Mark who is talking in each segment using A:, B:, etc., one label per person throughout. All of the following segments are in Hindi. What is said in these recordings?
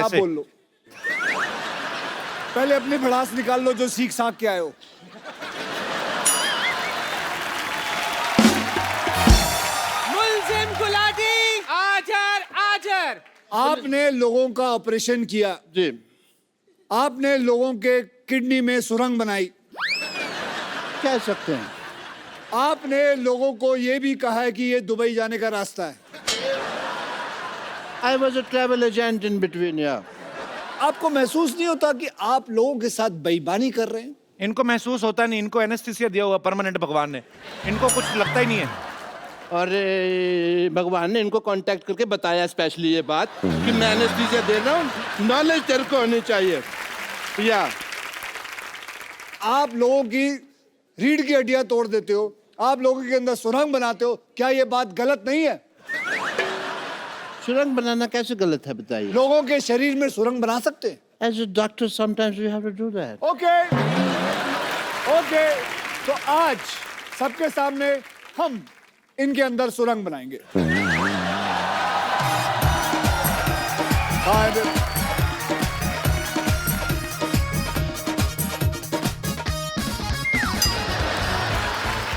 A: आप बोल लो। पहले अपनी भड़ास निकाल लो जो सीख साख के आए हो।
B: मुल्जिम गुलाटी आजर आजर।
A: आपने लोगों का ऑपरेशन किया
C: जी,
A: आपने लोगों के किडनी में सुरंग बनाई,
C: कह सकते हैं।
A: आपने लोगों को यह भी कहा है कि ये दुबई जाने का रास्ता है।
C: I was a travel agent in between, yeah.
A: आपको महसूस नहीं होता कि आप लोगों के साथ बेईमानी कर रहे हैं?
D: इनको महसूस होता नहीं, इनको एनेस्थीसिया दिया हुआ परमानेंट भगवान ने, इनको कुछ लगता ही नहीं है।
C: और भगवान ने इनको कांटेक्ट करके बताया स्पेशली ये बात कि मैं एनेस्थीसिया दे रहा हूँ, नॉलेज तेरे को होनी चाहिए। या
A: आप लोगों की रीढ़ की हड्डियां तोड़ देते हो, आप लोगों के अंदर सुरंग बनाते हो, क्या ये बात गलत नहीं है?
C: सुरंग बनाना कैसे गलत है बताइए?
A: लोगों के शरीर में सुरंग बना सकते हैं।
C: As a doctor, sometimes we have to do that.
A: Okay okay, तो आज सबके सामने हम इनके अंदर सुरंग बनाएंगे।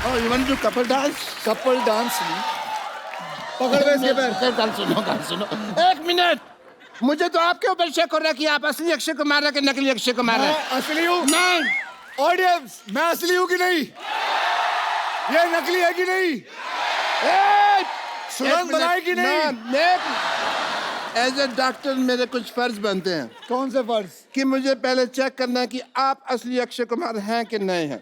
C: Oh, you want to do couple dance?
A: Couple dance नहीं, पकड़ में इसके पैर।
C: गाल सुनो। एक मिनट, मुझे तो आपके ऊपर शक हो रहा है कि आप असली अक्षय कुमार है कि नकली अक्षय कुमार है।
A: मैं असली हूँ।
C: नहीं,
A: ऑडियंस, मैं असली हूँ कि नहीं? ये नकली है कि नहीं? सुरंग बनाए कि नहीं?
C: एज ए डॉक्टर मेरे कुछ फर्ज बनते हैं
A: कौन से फर्ज?
C: कि मुझे पहले चेक करना है कि आप असली अक्षय कुमार हैं कि नहीं हैं।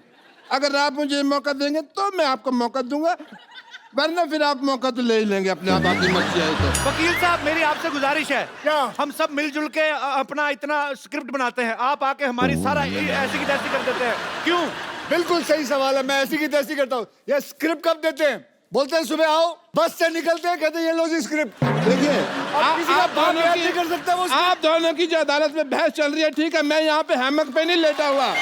C: अगर आप मुझे मौका देंगे तो मैं आपको मौका दूंगा, वरना फिर आप मौका तो ले ही लेंगे अपने आप, आपकी मर्जी है तो।
D: वकील साहब, मेरी आपसे गुजारिश है,
A: क्या?
D: हम सब मिलजुल के अपना इतना स्क्रिप्ट बनाते हैं, आप आके हमारी सारा ऐसी की तैसी कर देते हैं, क्यों?
A: बिल्कुल सही सवाल है, मैं ऐसी की तैसी करता हूँ। ये स्क्रिप्ट कब देते हैं? बोलते हैं सुबह आओ, बस से निकलते हैं, कहते हैं ये लो जी स्क्रिप्ट।
C: देखिए,
A: अब किसी का बाप याद नहीं कर सकता वो
C: आप दोनों की जो अदालत में बहस चल रही है, ठीक है, मैं यहाँ पे हैमक पे नहीं लेटा हुआ।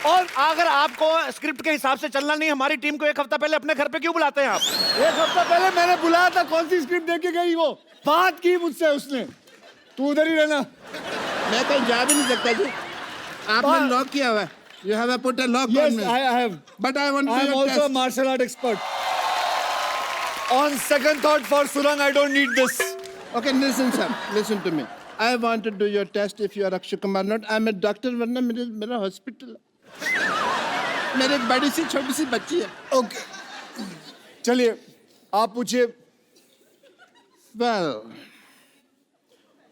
D: और अगर आपको स्क्रिप्ट के हिसाब से चलना नहीं, हमारी टीम को एक हफ्ता पहले अपने घर पे क्यों बुलाते हैं आप?
A: एक हफ्ता पहले मैंने बुलाया था, कौन सी स्क्रिप्ट देके गई? वो बात की मुझसे उसने, तू उधर ही रहना।
C: मैं कहीं जा भी नहीं सकता जी, आपने लॉक किया हुआ है। You have put a lock on me.
A: Yes, I have.
C: But I want to
A: I am
C: do your
A: also a
C: test.
A: martial art expert. On second thought, for Surang, I don't need this.
C: Okay, listen, sir. Listen to me. I want to do your test if you are Akshay Kumar not. I'm a doctor, वरना मेरा हॉस्पिटल है। मेरे एक बड़ी सी छोटी सी बच्ची है।
A: Okay. चलिए, आप पूछिए।
C: Well,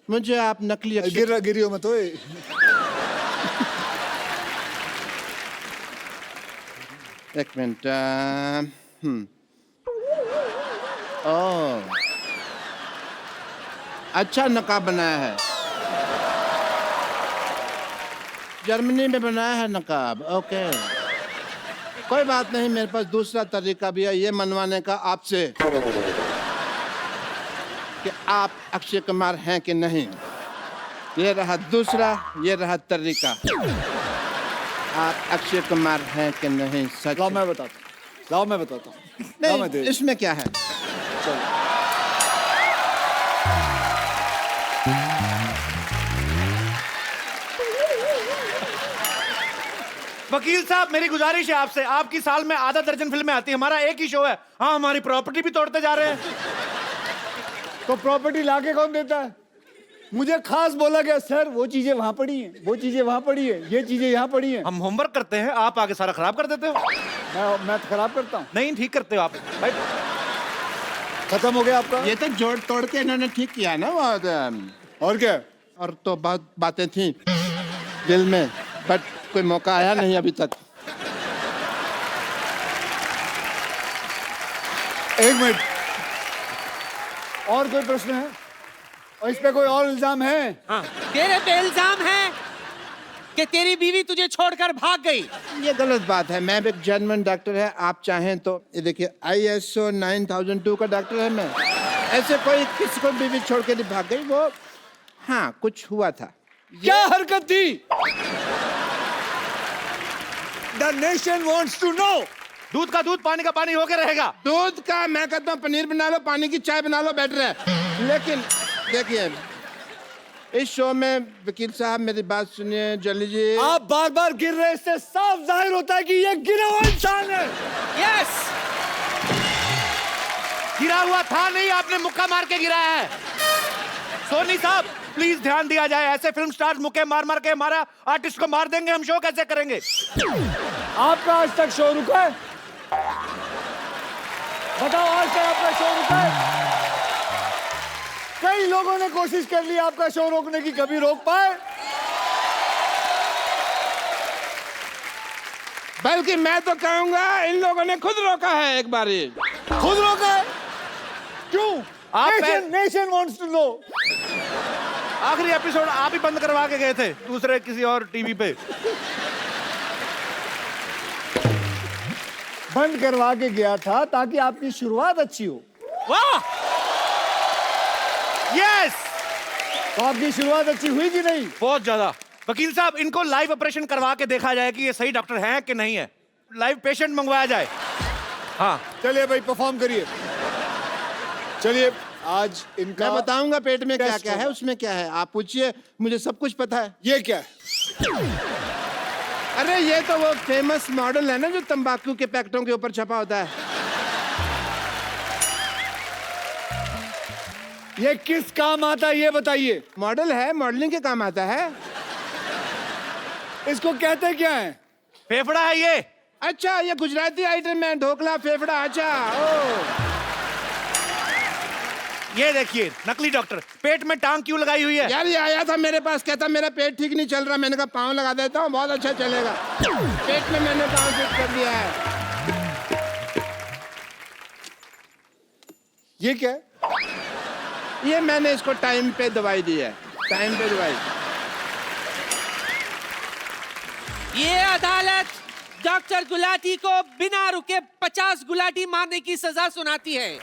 C: मुझे आप नकली अक्षय
A: गिरियो मत ओए।
C: एक मिनट। ओह, अच्छा नकाब बनाया है, जर्मनी में बनाया है नकाब। ओके, कोई बात नहीं, मेरे पास दूसरा तरीका भी है ये मनवाने का आपसे कि आप अक्षय कुमार हैं कि नहीं। ये रहा दूसरा, ये रहा तरीका। आप अक्षय कुमार हैं कि नहीं? सच?
A: लाओ मैं बताता हूँ, लाओ मैं बताता हूँ। लाओ मैं
C: नहीं,
A: दे।
C: इसमें क्या है?
D: वकील साहब, मेरी गुजारिश है आपसे, आपकी साल में आधा दर्जन फिल्में आती हैं, हमारा एक ही शो है। हाँ, हमारी प्रॉपर्टी भी तोड़ते जा रहे हैं।
A: तो प्रॉपर्टी लाके कौन देता है? मुझे खास बोला गया, सर वो चीजें वहां पड़ी हैं, वो चीजें वहां पड़ी हैं, ये चीजें यहाँ पड़ी हैं।
D: हम होमवर्क करते हैं, आप आगे सारा खराब कर देते हो।
A: मैं तो खराब करता हूँ।
D: नहीं, ठीक करते हो आप भाई।
A: खत्म हो गया आपका?
C: ये तो जोड़ तोड़ के इन्होंने ठीक किया ना वो।
A: और क्या?
C: और तो बहुत बातें थी दिल में, बट कोई मौका आया नहीं अभी तक।
A: एक मिनट, और कोई प्रश्न है? और इस पे कोई और इल्जाम है?
B: हाँ, तेरे पे इल्जाम है कि तेरी बीवी तुझे छोड़कर भाग गई।
C: ये गलत बात है, मैं भी एक जर्मन डॉक्टर है, आप चाहें तो ये देखिए ISO 9002 का डॉक्टर है मैं। ऐसे कोई किसी को बीवी छोड़ के नहीं भाग गई वो। हाँ, कुछ हुआ था।
A: क्या हरकत थी? The nation wants to know.
D: दूध का दूध, पानी का पानी होके रहेगा।
C: दूध का मैं कहता हूँ पनीर बना लो, पानी की चाय बना लो, बेटर है। लेकिन देखिए, इस शो में वकील साहब मेरी बात सुनिए, जल्दी जी।
A: आप बार बार गिर रहे हैं, इससे साफ जाहिर होता है कि ये गिरा हुआ इंसान है।
B: यस,
D: गिरा हुआ था नहीं, आपने मुक्का मार के गिराया है। सोनी साहब प्लीज ध्यान दिया जाए, ऐसे फिल्म स्टार्स मुक्के मार मार के हमारा आर्टिस्ट को मार देंगे, हम शो कैसे करेंगे?
A: आपका आज तक शो रुका है? बताओ, आज तक आपका शो रुका है? कई लोगों ने कोशिश कर ली आपका शो रोकने की, कभी रोक पाए?
C: बल्कि मैं तो कहूंगा इन लोगों ने खुद रोका है एक बारी।
A: खुद रोका है? क्यों?
D: आप
A: नेशन वांट्स टू नो।
D: आखिरी एपिसोड आप ही बंद करवा के गए थे दूसरे किसी और टीवी पे।
A: बंद करवा के गया था ताकि आपकी शुरुआत अच्छी हो।
B: वाह,
D: यस,
A: तो आपकी शुरुआत अच्छी हुई कि नहीं?
D: बहुत ज्यादा। वकील साहब इनको लाइव ऑपरेशन करवा के देखा जाए कि ये सही डॉक्टर हैं कि नहीं है, लाइव पेशेंट मंगवाया जाए। हाँ
A: चलिए भाई, परफॉर्म करिए। चलिए, आज इनका
C: मैं बताऊंगा पेट में क्या
A: टेस्ट
C: क्या है,
A: होगा।
C: उसमें क्या है, आप पूछिए, मुझे सब कुछ पता है।
A: ये क्या है?
C: अरे ये तो वो फेमस मॉडल है ना जो तंबाकू के पैकेटों के ऊपर छपा होता है।
A: ये किस काम आता है ये बताइए।
C: मॉडल है, मॉडलिंग के काम आता है।
A: इसको कहते क्या है?
D: फेफड़ा है ये।
C: अच्छा, ये गुजराती आइटम है, ढोकला फेफड़ा। अच्छा, ओ
D: ये देखिए नकली डॉक्टर पेट में टांग क्यों लगाई हुई है?
C: यार, ये आया था मेरे पास, कहता मेरा पेट ठीक नहीं चल रहा। मैंने कहा पाँव लगा देता हूँ, बहुत अच्छा चलेगा। पेट में मैंने पाँव फिट कर दिया है।
A: ये क्या है?
C: ये मैंने इसको टाइम पे दवाई दी है, टाइम पे दवाई।
B: ये अदालत डॉक्टर गुलाटी को बिना रुके 50 गुलाटी मारने की सजा सुनाती है।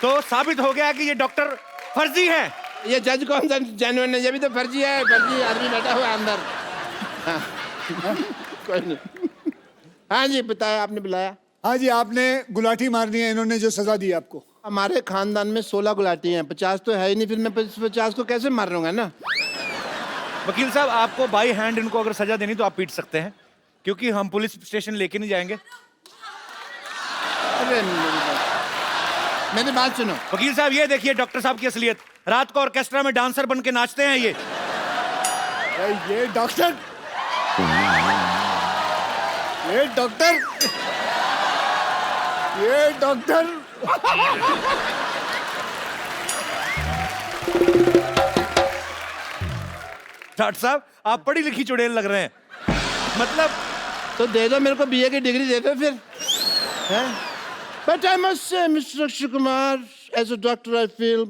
D: तो साबित हो गया कि ये डॉक्टर फर्जी है।
C: ये जज कौन सा जेन्युइन है? ये भी तो फर्जी है, फर्जी आदमी बैठा हुआ है अंदर। हाँ। कोई नहीं। हाँ जी, बताया, आपने बुलाया।
A: हाँ जी, आपने गुलाटी मारनी है, इन्होंने जो सजा दी आपको।
C: हमारे खानदान में 16 गुलाटी हैं, 50 तो है ही नहीं, फिर मैं 50 को कैसे मार रहा हूँ ना।
D: वकील साहब आपको बाई हैंड इनको अगर सजा देनी तो आप पीट सकते हैं, क्योंकि हम पुलिस स्टेशन लेके नहीं जाएंगे।
C: अरे मेरी बात सुनो।
D: वकील साहब ये देखिए डॉक्टर साहब की असलियत, रात को ऑर्केस्ट्रा में डांसर बन के नाचते हैं ये।
A: ये डॉक्टर, ये डॉक्टर, ये डॉक्टर।
D: डॉक्टर साहब आप पढ़ी लिखी चुड़ैल लग रहे हैं। मतलब
C: तो दे दो मेरे को बीए की डिग्री, दे दो फिर। But I must say mister Akshay Kumar, as a doctor I feel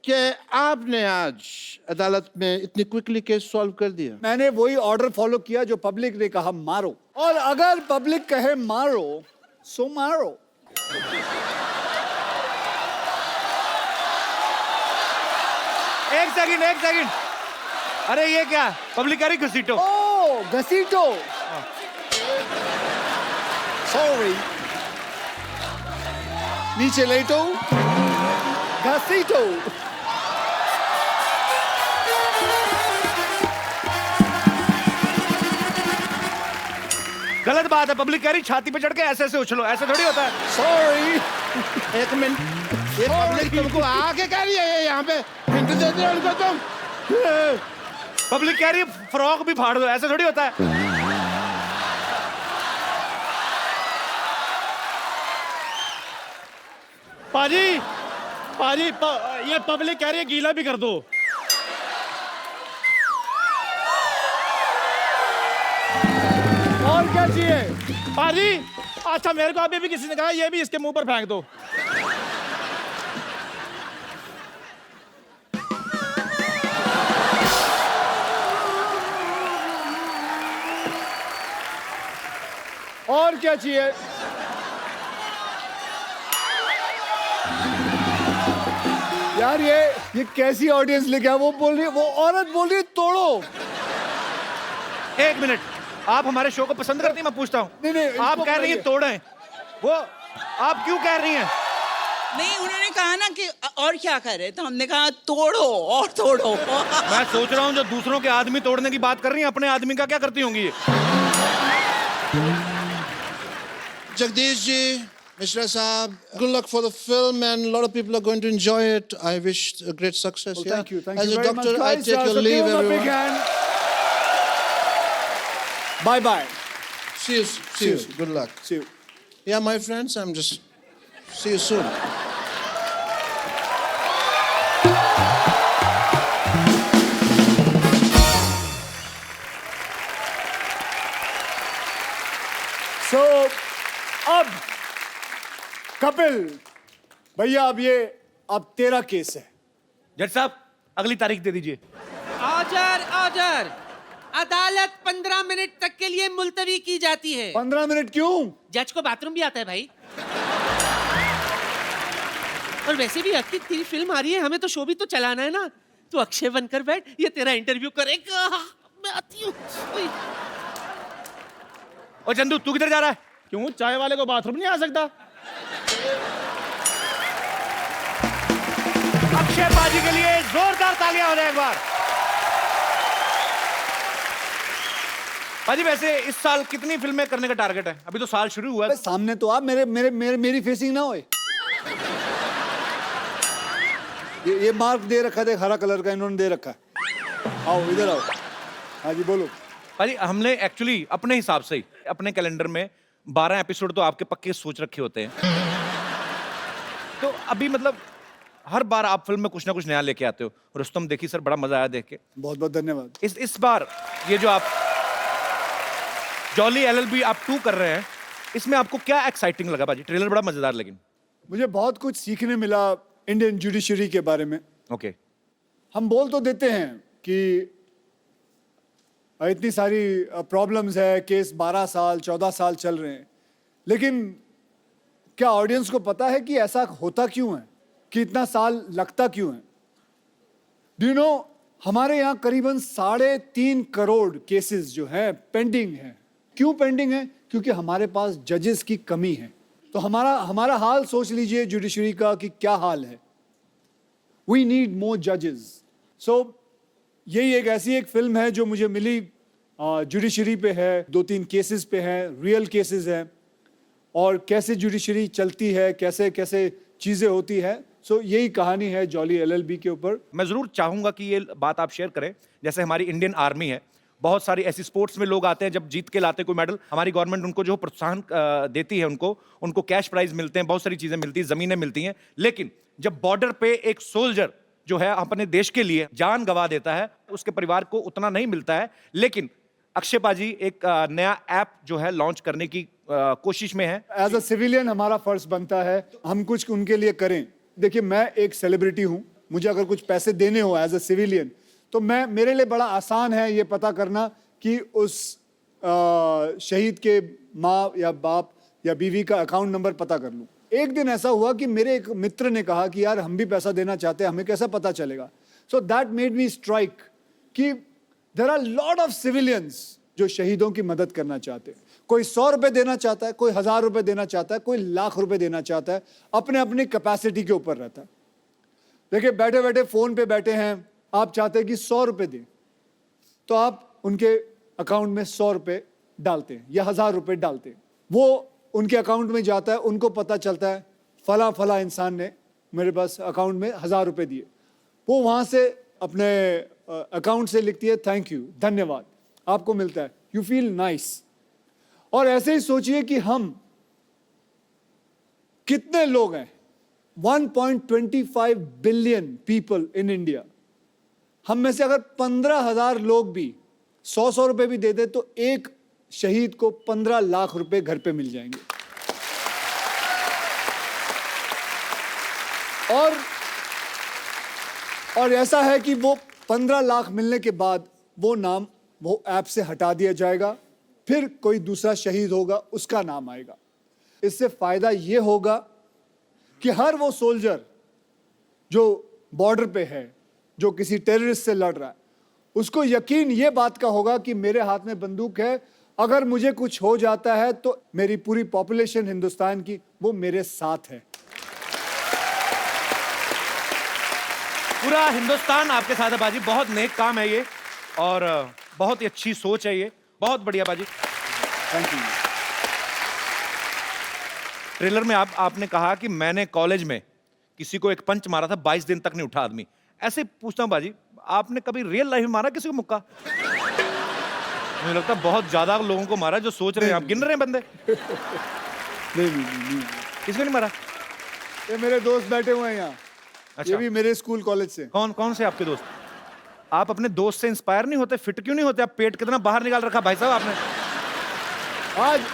C: कि आपने आज अदालत में इतनी क्विकली केस सॉल्व कर दिया।
A: मैंने वही ऑर्डर फॉलो किया जो पब्लिक ने कहा मारो, और अगर पब्लिक कहे मारो सो मारो।
D: एक सेकंड, अरे ये क्या पब्लिक घसीटो?
A: ओ घसीटो, सॉरी, नीचे लेटो, घसीटो।
D: गलत बात है, पब्लिक कह रही छाती पे चढ़ के ऐसे ऐसे उछलो, ऐसे थोड़ी होता है।
A: सॉरी,
C: एक मिनट, ये पब्लिक तुमको आके कह रही है, ये यहाँ पे हिंट देते हो उनको तुम।
D: पब्लिक कह रही है फ्रॉक भी फाड़ दो, ऐसे थोड़ी होता है।
E: पाजी, ये पब्लिक कह रही है गीला भी कर दो।
A: और क्या चाहिए?
E: पाजी, अच्छा मेरे को अभी भी किसी ने कहा ये भी इसके मुंह पर फेंक दो।
A: और क्या चाहिए? यार ये कैसी ऑडियंस लेके आ? वो बोल रही है, वो औरत बोल रही है तोड़ो।
D: एक मिनट, आप हमारे शो को पसंद करती हैं? मैं पूछता हूँ।
A: नहीं,
D: आप
A: इसको
D: कह रही हैं
A: बताइए।
D: तोड़ें, वो आप क्यों कह रही हैं?
F: नहीं, उन्होंने कहा ना कि और क्या करे, तो हमने कहा तोड़ो और तोड़ो।
D: मैं सोच रहा हूँ जो दूसरों के आदमी तोड़ने की बात कर रही हैं, अपने आदमी का क्या करती होंगी ये?
C: Jagdish ji, Mishra Saab, good luck for the film, and a lot of people are going to enjoy it. I wish a great success.
A: Well,
C: yeah?
A: thank you
C: As a
A: very
C: doctor,
A: much,
C: I
A: guys.
C: take your
A: So
C: leave,
A: give him a big
C: everyone.
A: hand. Bye bye.
C: See you. See you. Good luck.
A: See you.
C: Yeah, my friends, I'm just. See you soon.
A: So, अब कपिल भैया, अब तेरा केस है।
D: जज साहब, अगली तारीख दे दीजिए।
B: Order order. अदालत 15 मिनट तक के लिए मुलतवी की जाती है।
A: 15 मिनट क्यों?
B: जज को बाथरूम भी आता है भाई। और वैसे भी अखिल, तेरी फिल्म आ रही है, हमें तो शो भी तो चलाना है ना। तू अक्षय बनकर बैठ, ये तेरा इंटरव्यू करेगा। मैं आती हूँ।
D: और चंदू, तू किधर जा रहा है?
E: क्यों, चाय वाले को बाथरूम नहीं आ सकता?
D: अक्षय पाजी के लिए जोरदार तालियां हो जाए एक बार। पाजी, वैसे इस साल कितनी फिल्में करने का टारगेट है? अभी तो साल शुरू हुआ है।
A: अबे सामने तो आप मेरी फेसिंग ना होए। ये मार्क दे रखा था हरा कलर का, इन्होंने दे रखा है। आओ इधर आओ। हाँ जी बोलो।
D: पाजी, हमने एक्चुअली अपने हिसाब से ही अपने कैलेंडर में 12 एपिसोड तो आपके पक्के सोच रखे होते हैं। तो अभी मतलब हर बार आप फिल्म में कुछ ना कुछ नया लेके आते हो। रुस्तम देखी सर, बड़ा मजा आया देख के।
A: बहुत बहुत धन्यवाद।
D: इस बार ये जो आप जॉली LLB आप 2 कर रहे हैं, इसमें आपको क्या एक्साइटिंग लगा पाजी? ट्रेलर बड़ा मजेदार, लेकिन
A: मुझे बहुत कुछ सीखने मिला इंडियन जुडिशरी के बारे में।
D: ओके।
A: हम बोल तो देते हैं कि इतनी सारी प्रॉब्लम्स है, केस 12 साल 14 साल चल रहे हैं, लेकिन क्या ऑडियंस को पता है कि ऐसा होता क्यों है, कि इतना साल लगता क्यों है? डू यू नो, हमारे यहाँ करीबन 3.5 करोड़ केसेस जो हैं पेंडिंग हैं। क्यों पेंडिंग है? क्योंकि हमारे पास जजेस की कमी है। तो हमारा हाल सोच लीजिए जुडिशरी का कि क्या हाल है। वी नीड मोर जजेस। सो यही एक ऐसी एक फिल्म है जो मुझे मिली, जुडिशरी पे है, 2-3 केसेस पे है, रियल केसेस हैं, और कैसे जुडिशरी चलती है, कैसे कैसे चीज़ें होती है। सो यही कहानी है जॉली LLB के ऊपर।
D: मैं जरूर चाहूंगा कि ये बात आप शेयर करें। जैसे हमारी इंडियन आर्मी है, बहुत सारी ऐसी स्पोर्ट्स में लोग आते हैं, जब जीत के लाते हैं कोई मेडल, हमारी गवर्नमेंट उनको जो प्रोत्साहन देती है, उनको कैश प्राइज मिलते हैं, बहुत सारी चीजें मिलती हैं, जमीनें मिलती हैं। लेकिन जब बॉर्डर पे एक सोल्जर जो है अपने देश के लिए जान गंवा देता है, उसके परिवार को उतना नहीं मिलता है। लेकिन अक्षय पाजी एक नया ऐप जो है लॉन्च करने की कोशिश में है।
A: एज अ सिविलियन हमारा फर्ज बनता है हम कुछ उनके लिए करें। देखिए, मैं एक सेलिब्रिटी हूं, मुझे अगर कुछ पैसे देने हो एज अ सिविलियन, तो मेरे लिए बड़ा आसान है ये पता करना कि उस शहीद के माँ या बाप या बीवी का अकाउंट नंबर पता कर लूं। एक दिन ऐसा हुआ कि मेरे एक मित्र ने कहा कि यार हम भी पैसा देना चाहते हैं, हमें कैसा पता चलेगा? So that made me strike कि there are lot of civilians जो शहीदों की मदद करना चाहते हैं। कोई 100 रुपए देना चाहता है, कोई 1000 रुपए देना चाहता है, कोई लाख रुपए देना चाहता है, अपने अपनी कैपेसिटी के ऊपर रहता है। देखिए, बैठे बैठे फोन पे बैठे हैं, आप चाहते हैं कि 100 रुपए दें, तो आप उनके अकाउंट में 100 रुपए डालते हैं या 1000 रुपए डालते हैं। वो उनके अकाउंट में जाता है, उनको पता चलता है फला फला इंसान ने मेरे पास अकाउंट में 1000 रुपए दिए। वो वहाँ से अपने अकाउंट से लिखती है थैंक यू, धन्यवाद, आपको मिलता है, यू फील नाइस। और ऐसे ही सोचिए कि हम कितने लोग हैं, 1.25 बिलियन पीपल इन इंडिया। हम में से अगर 15,000 लोग भी 100 रुपए भी दे दे तो एक शहीद को 15 लाख रुपए घर पे मिल जाएंगे। और ऐसा है कि वो 15 लाख मिलने के बाद वो नाम वो ऐप से हटा दिया जाएगा, फिर कोई दूसरा शहीद होगा, उसका नाम आएगा। इससे फायदा ये होगा कि हर वो सोल्जर जो बॉर्डर पे है, जो किसी टेररिस्ट से लड़ रहा है, उसको यकीन ये बात का होगा कि मेरे हाथ में बंदूक है अगर मुझे कुछ हो जाता है तो मेरी पूरी पॉपुलेशन हिंदुस्तान की वो मेरे साथ है।
D: पूरा हिंदुस्तान आपके साथ है बाजी। बहुत नेक काम है ये और बहुत ही अच्छी सोच है ये। बहुत बढ़िया बाजी।
A: Thank you.
D: ट्रेलर में आपने कहा कि मैंने कॉलेज में किसी को एक पंच मारा था, 22 दिन तक नहीं उठा आदमी। ऐसे पूछता हूं बाजी, आपने कभी रियल लाइफ में मारा किसी को मुक्का? मुझे लगता है बहुत ज्यादा लोगों को मारा जो सोच रहे हैं। आप गिन रहे हैं बंदे?
A: नहीं।
D: किसको नहीं मारा?
A: ये मेरे दोस्त बैठे हुए हैं यहाँ।
D: अच्छा।
A: ये भी मेरे स्कूल कॉलेज से।
D: कौन कौन से आपके दोस्त? आप अपने दोस्त से इंस्पायर नहीं होते? फिट क्यों नहीं होते? आप पेट कितना बाहर निकाल रखा भाई साहब आपने।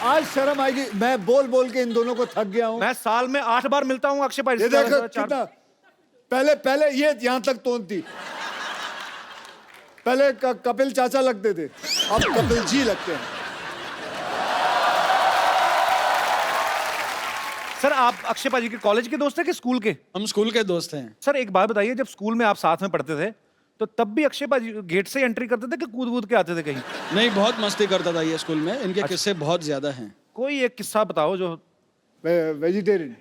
A: आज शर्म आएगी। मैं बोल बोल के इन दोनों को थक गया हूँ।
D: मैं साल में 8 बार मिलता हूँ अक्षय भाई
A: ये
D: से।
A: देखो कितना पहले ये यहाँ तक तोन थी। पहले कपिल चाचा लगते थे, अब कपिल जी लगते हैं।
D: सर आप अक्षय भाजी के कॉलेज के दोस्त हैं कि स्कूल के?
E: हम स्कूल के दोस्त हैं।
D: सर एक बात बताइए, जब स्कूल में आप साथ में पढ़ते थे तो तब भी अक्षय भाजी गेट से एंट्री करते थे कि कूद कूद के आते थे कहीं?
E: नहीं, बहुत मस्ती करता था ये स्कूल में। इनके किस्से बहुत ज्यादा हैं।
D: कोई एक किस्सा बताओ जो
A: वेजिटेरियन।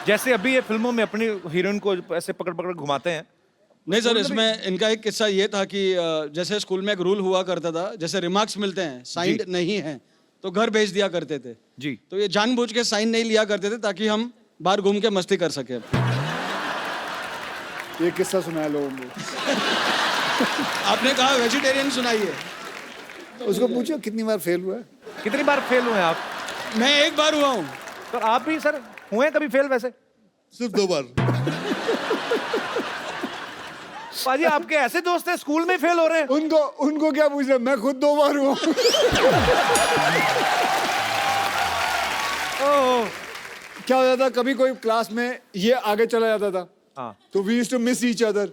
D: जैसे अभी ये फिल्मों में अपनी हीरोइन को ऐसे पकड़ पकड़ घुमाते हैं।
E: नहीं सर, इसमें इनका एक किस्सा ये था कि जैसे स्कूल में एक रूल हुआ करता था, जैसे रिमार्क्स मिलते हैं साइंड नहीं है तो घर भेज दिया करते थे
D: जी।
E: तो ये जानबूझ के साइन नहीं लिया करते थे ताकि हम बाहर घूम के मस्ती कर सके।
A: ये किस्सा सुनाया लोगों को।
E: आपने कहा वेजिटेरियन सुनाइए।
A: उसको पूछो कितनी बार फेल हुआ है।
D: कितनी बार फेल हुए हैं आप?
E: मैं एक बार हुआ हूँ।
D: तो आप भी सर हुए कभी फेल? वैसे
G: सिर्फ 2 बार।
D: पाजी आपके ऐसे दोस्त हैं स्कूल में फेल हो रहे हैं?
A: उनको क्या पूछ रहे? मैं खुद 2 बार हुआ।
D: ओह,
A: क्या हो जाता, कभी कोई क्लास में ये आगे चला जाता था,
D: हाँ।
A: तो we used to miss each other,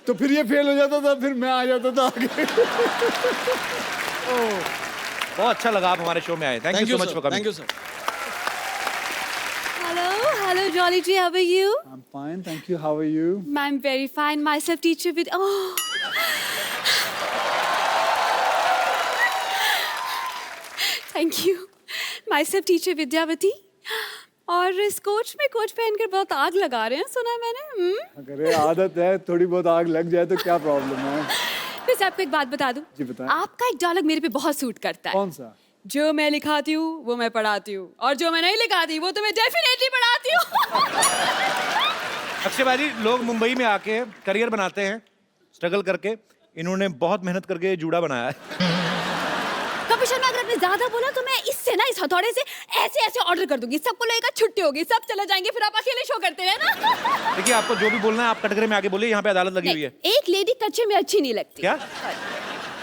A: तो फिर ये फेल हो जाता था, फिर मैं आ जाता था आगे।
D: बहुत अच्छा लगा आप हमारे शो में आए। Thank you so much for coming.
E: Thank you sir.
H: Hello, Jolly G. How are you?
A: I'm fine, thank you. How are you?
H: I'm very fine. Myself, teacher with. Oh. Thank you. Myself, teacher Vidyavati. और इस कोच में कोच पहनकर बहुत आग लगा रहे हैं, सुना है मैंने।
A: अगर आदत है, थोड़ी बहुत आग लग जाए तो क्या प्रॉब्लम है?
H: वैसे आपको एक बात बता दूं।
A: जी बताएं।
H: आपका एक डायलॉग मेरे पे बहुत सूट करता है।
A: कौन सा?
H: जो मैं लिखाती हूँ वो मैं पढ़ाती हूँ, और जो मैं नहीं लिखाती वो तो मैं डेफिनेटली पढ़ाती हूँ।
D: अक्षय भाजी, लोग मुंबई में आके करियर बनाते हैं स्ट्रगल करके। इन्होंने बहुत मेहनत करके ये जूड़ा बनाया है।
H: कपिल शर्मा, अगर आपने ज्यादा बोला तो मैं इससे ना, इस हथौड़े से ऐसे ऐसे ऑर्डर कर दूंगी, सबको लगेगा छुट्टी होगी, सब चले जाएंगे, फिर आप अकेले शो करते रहे ना।
D: देखिए, आपको जो भी बोलना है आप कटघरे में आके बोलिए, यहाँ पे अदालत लगी हुई है।
H: एक लेडी कच्चे में अच्छी नहीं लगती।
D: क्या?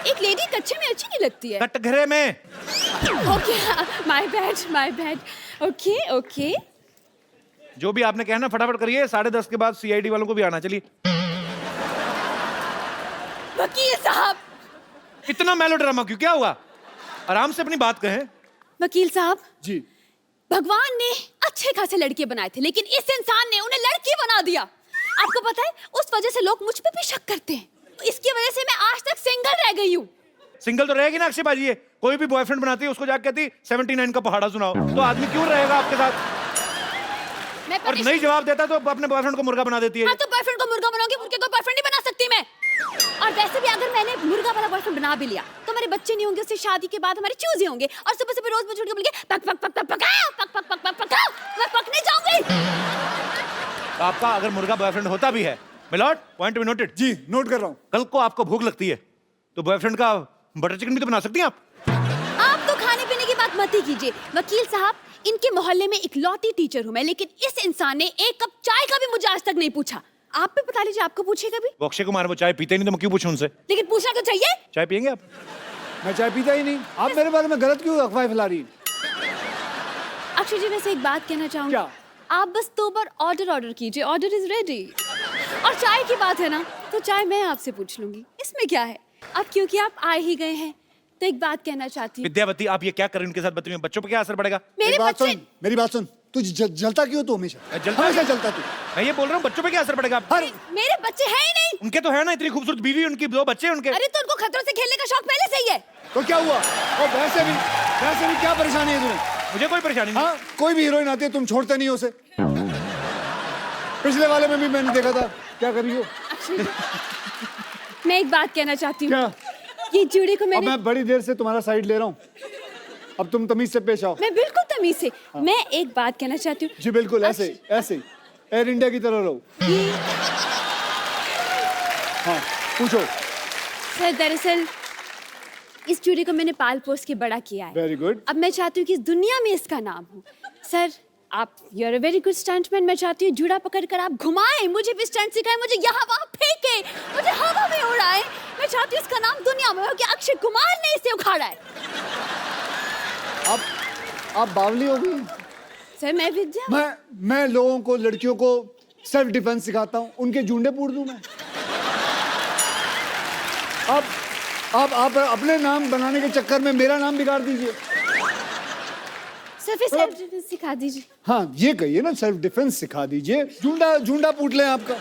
H: एक लेडी कच्चे में अच्छी नहीं लगती है।
D: कटघरे में।
H: Okay, my bad. Okay okay.
D: जो भी आपने कहना फटाफट करिए, 10:30 के बाद CID वालों को भी आना। चलिए।
H: वकील साहब।
D: इतना मेलोड्रामा क्यों? क्या हुआ? आराम से अपनी बात कहें।
H: वकील साहब
A: जी।
H: भगवान ने अच्छे खासे लड़के बनाए थे, लेकिन इस इंसान ने उन्हें लड़की बना दिया। आपको पता है, उस वजह से लोग मुझ पे भी शक करते हैं। इसकी वजह से मैं आज तक सिंगल रह गई हूँ।
D: सिंगल तो रहेगी ना अक्षय भाजी। ये कोई भी बॉयफ्रेंड बनाती है उसको जाके कहती 79 का पहाड़ा सुनाओ, तो आदमी क्यों रहेगा आपके साथ?
H: मैं
D: और नहीं जवाब देता तो अपने बॉयफ्रेंड को मुर्गा बना देती है।
H: हाँ, तो बॉयफ्रेंड को मुर्गा बनाऊंगी, मुर्गे को बॉयफ्रेंड नहीं बना सकती मैं। और वैसे भी अगर मैंने मुर्गा वाला बॉयफ्रेंड बना भी लिया तो हमारे बच्चे नहीं होंगे, उससे शादी के बाद हमारे चूजे होंगे, और सुबह सुबह रोज मुझे उठ के बोलेंगे पक पक पक पक पकाओ, पक पक पक पक पकाओ, मैं पकने जाऊंगी।
D: तो आपका अगर मुर्गा बॉयफ्रेंड होता भी है, मिलॉर्ड, पॉइंट बी नोटेड।
A: जी, नोट कर रहा हूँ।
D: कल को आपको भूख लगती है तो बॉयफ्रेंड का बटर चिकन भी तो बना सकती हैं आप।
H: आप तो खाने पीने की बात मत ही कीजिए। वकील साहब, इनके मोहल्ले में इकलौती टीचर हूँ मैं, लेकिन इस इंसान ने एक कप चाय का भी मुझे आज तक नहीं पूछा। आप भी बता लीजिए, आपको पूछे कभी?
D: वो अक्षय कुमार, वो चाय पीते नहीं तो मैं क्यों पूछूं उनसे?
H: लेकिन पूछना तो चाहिए।
D: चाय पियेंगे आप?
A: मैं चाय पीता ही नहीं। आप मेरे बारे में गलत क्यों अफवाह फैला रही हैं?
H: अक्षय जी, वैसे एक बात कहना चाहूंगी।
A: क्या?
H: आप बस 2 बार ऑर्डर कीजिए, ऑर्डर इज रेडी। और चाय की बात है ना, तो चाय मैं आपसे पूछ लूंगी, इसमें क्या है। अब क्योंकि आप आए ही गए हैं तो एक बात कहना चाहती हूँ।
D: विद्यावती, आप ये क्या कर रहे हैं उनके साथ बदतमीजी में? बच्चों पर क्या असर पड़ेगा?
H: मेरे
A: मेरी बात
H: बच्चे।
A: सुन, मेरी बात सुन। तू जलता क्यों तू हमेशा
D: जलता
A: हमेशा
D: है।
A: जलता तू
D: मैं ये बोल रहा हूँ बच्चों पे क्या असर पड़ेगा
A: हर
H: मेरे बच्चे हैं ही नहीं।
D: उनके तो है ना इतनी खूबसूरत बीवी उनकी 2 बच्चे हैं उनके
H: अरे तो उनको खतरों से खेलने का शौक पहले से ही है।
A: तो क्या हुआ? और वैसे भी क्या परेशानी है तुम्हें?
D: मुझे कोई परेशानी नहीं
A: हाँ, कोई भी हीरोइन आती है तुम छोड़ते नहीं हो उसे। पिछले वाले में भी मैंने देखा था, क्या कर रही हो?
H: मैं एक बात कहना चाहती हूँ।
A: क्या?
H: ये जूड़े को
A: अब
H: मैंने
A: मैं बड़ी देर से तुम्हारा साइड ले रहा हूँ, अब तुम तमीज से पेश आओ।
H: मैं बिल्कुल तमीज से। मैं एक बात कहना चाहती हूँ।
A: जी बिल्कुल, ऐसे ऐसे एयर इंडिया की तरह रहो। हाँ पूछो।
H: सर दरअसल इस जूड़े को मैंने पाल पोस के बड़ा किया है।
A: Very good.
H: अब मैं चाहती हूँ कि इस दुनिया में इसका नाम हो। सर आप you are a very good stuntman. मैं चाहती हूँ जूड़ा पकड़ कर आप घुमाएं, मुझे भी स्टंट सिखाएं, मुझे यहाँ वहाँ फेंके, मुझे हवा में उड़ाएं। मैं चाहती हूँ इसका नाम दुनिया में हो कि अक्षय कुमार ने इसे उखाड़ा है।
A: आप बावली हो गई।
H: सर मैं विद्या।
A: मैं लोगों को, लड़कियों को सेल्फ डिफेंस सिखाता हूँ, उनके जूंडे पूर दूं मैं? आप अपने नाम बनाने के चक्कर में मेरा नाम बिगाड़ दीजिए।
H: सर फिर सेल्फ डिफेंस सिखा दीजिए।
A: हाँ ये कहिए ना, सेल्फ डिफेंस सिखा दीजिए। जूंडा पूट लें आपका।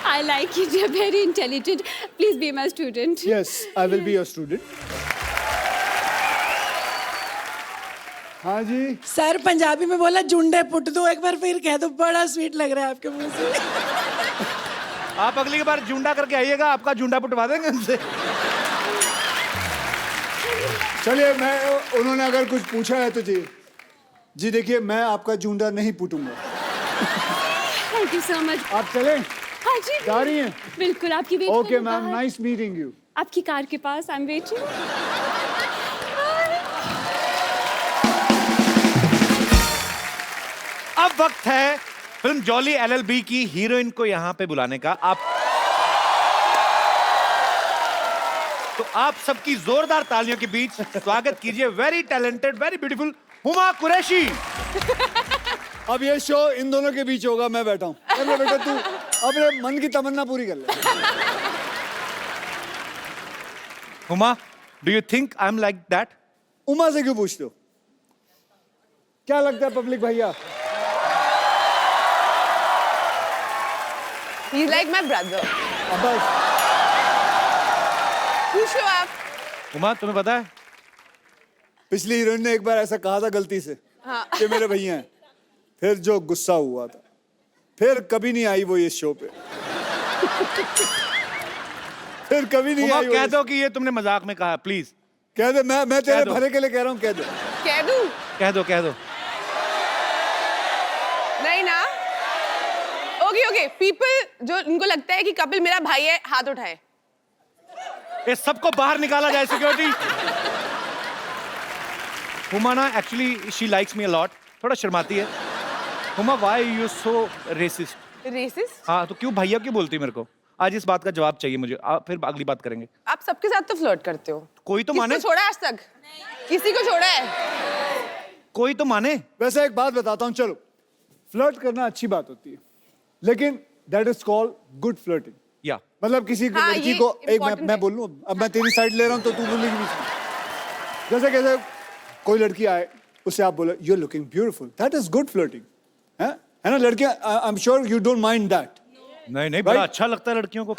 H: I like you. You're very intelligent. Please be my student.
A: Yes, I will be your student. हाँ जी।
G: सर पंजाबी में बोला जुंडे पुट दो, एक बार फिर कह दो, बड़ा स्वीट लग रहा है आपके मुंह से।
D: आप अगली बार जूंडा करके आइएगा, आपका जूंडा पुटवा देंगे उनसे।
A: चलिए उन्होंने अगर कुछ पूछा है तो जी देखिए, मैं आपका जूंडा नहीं पुटूंगा।
H: Thank you so much.
A: आप चलें?
H: हाँ जी।
A: जा रही हैं?
H: बिल्कुल आपकी wait
A: okay ma'am, nice meeting you.
H: आपकी कार के पास आई एम वेटिंग।
D: अब वक्त है फिल्म जॉली एलएलबी की हीरोइन को यहाँ पे बुलाने का। तो आप सबकी जोरदार तालियों के बीच स्वागत कीजिए very talented, very beautiful Huma Qureshi.
A: अब ये शो इन दोनों के बीच होगा, मैं बैठा हूँ। कर ले बेटा, तू अपने मन की तमन्ना पूरी कर ले।
D: Huma, do you think I am like that?
A: Uma से क्यों पूछते हो? क्या लगता है पब्लिक भैया?
I: He's like my brother.
A: अब बस
I: पूछो आप।
D: हुमा तुम्हें पता है
A: पिछली हीरोइन ने एक बार ऐसा कहा था गलती से कि मेरे भैया हैं, फिर जो गुस्सा हुआ था, फिर कभी नहीं आई वो इस शो पे। फिर कभी नहीं
D: हुमा
A: आई।
D: कह दो कि ये तुमने मजाक में कहा, प्लीज
A: कह दे। मैं तेरे
D: दो।
A: भले के लिए कह रहा हूँ, कह दे।
I: कह दूं?
D: कह दो।
I: नहीं ना। ओके पीपल जो इनको लगता है कि कपिल मेरा भाई है, हाथ उठाए।
D: ये सबको बाहर निकाला जाए सिक्योरिटी। हुमा ना actually she likes me a lot, थोड़ा शर्माती है। Huma why you so racist?
I: Racist?
D: हाँ तो क्यों भैया क्यों बोलती है मेरे को? आज इस बात का जवाब चाहिए मुझे, फिर अगली बात करेंगे।
I: आप सबके साथ तो फ्लर्ट करते हो।
D: कोई तो
I: किसको
D: माने।
I: छोड़ा आज तक? किसी को छोड़ा है?
D: कोई तो माने।
A: वैसे एक बात बताता हूँ, चलो फ्लर्ट करना अच्छी बात होती है, लेकिन that is called good flirting.
D: या
A: मतलब किसी
I: हाँ,
A: लड़की
I: ये
A: को एक
I: important
A: मैं
I: है।
A: बोल लूं, अब मैं तेरी साइड ले रहा हूं तो तू बोलेगी बीच में। जैसे कैसे कोई लड़की आए, उसे आप बोले you are looking beautiful, that is good flirting. है ना लड़कियां? I am sure you don't mind that.
D: नहीं बड़ा अच्छा लगता है लड़कियों को।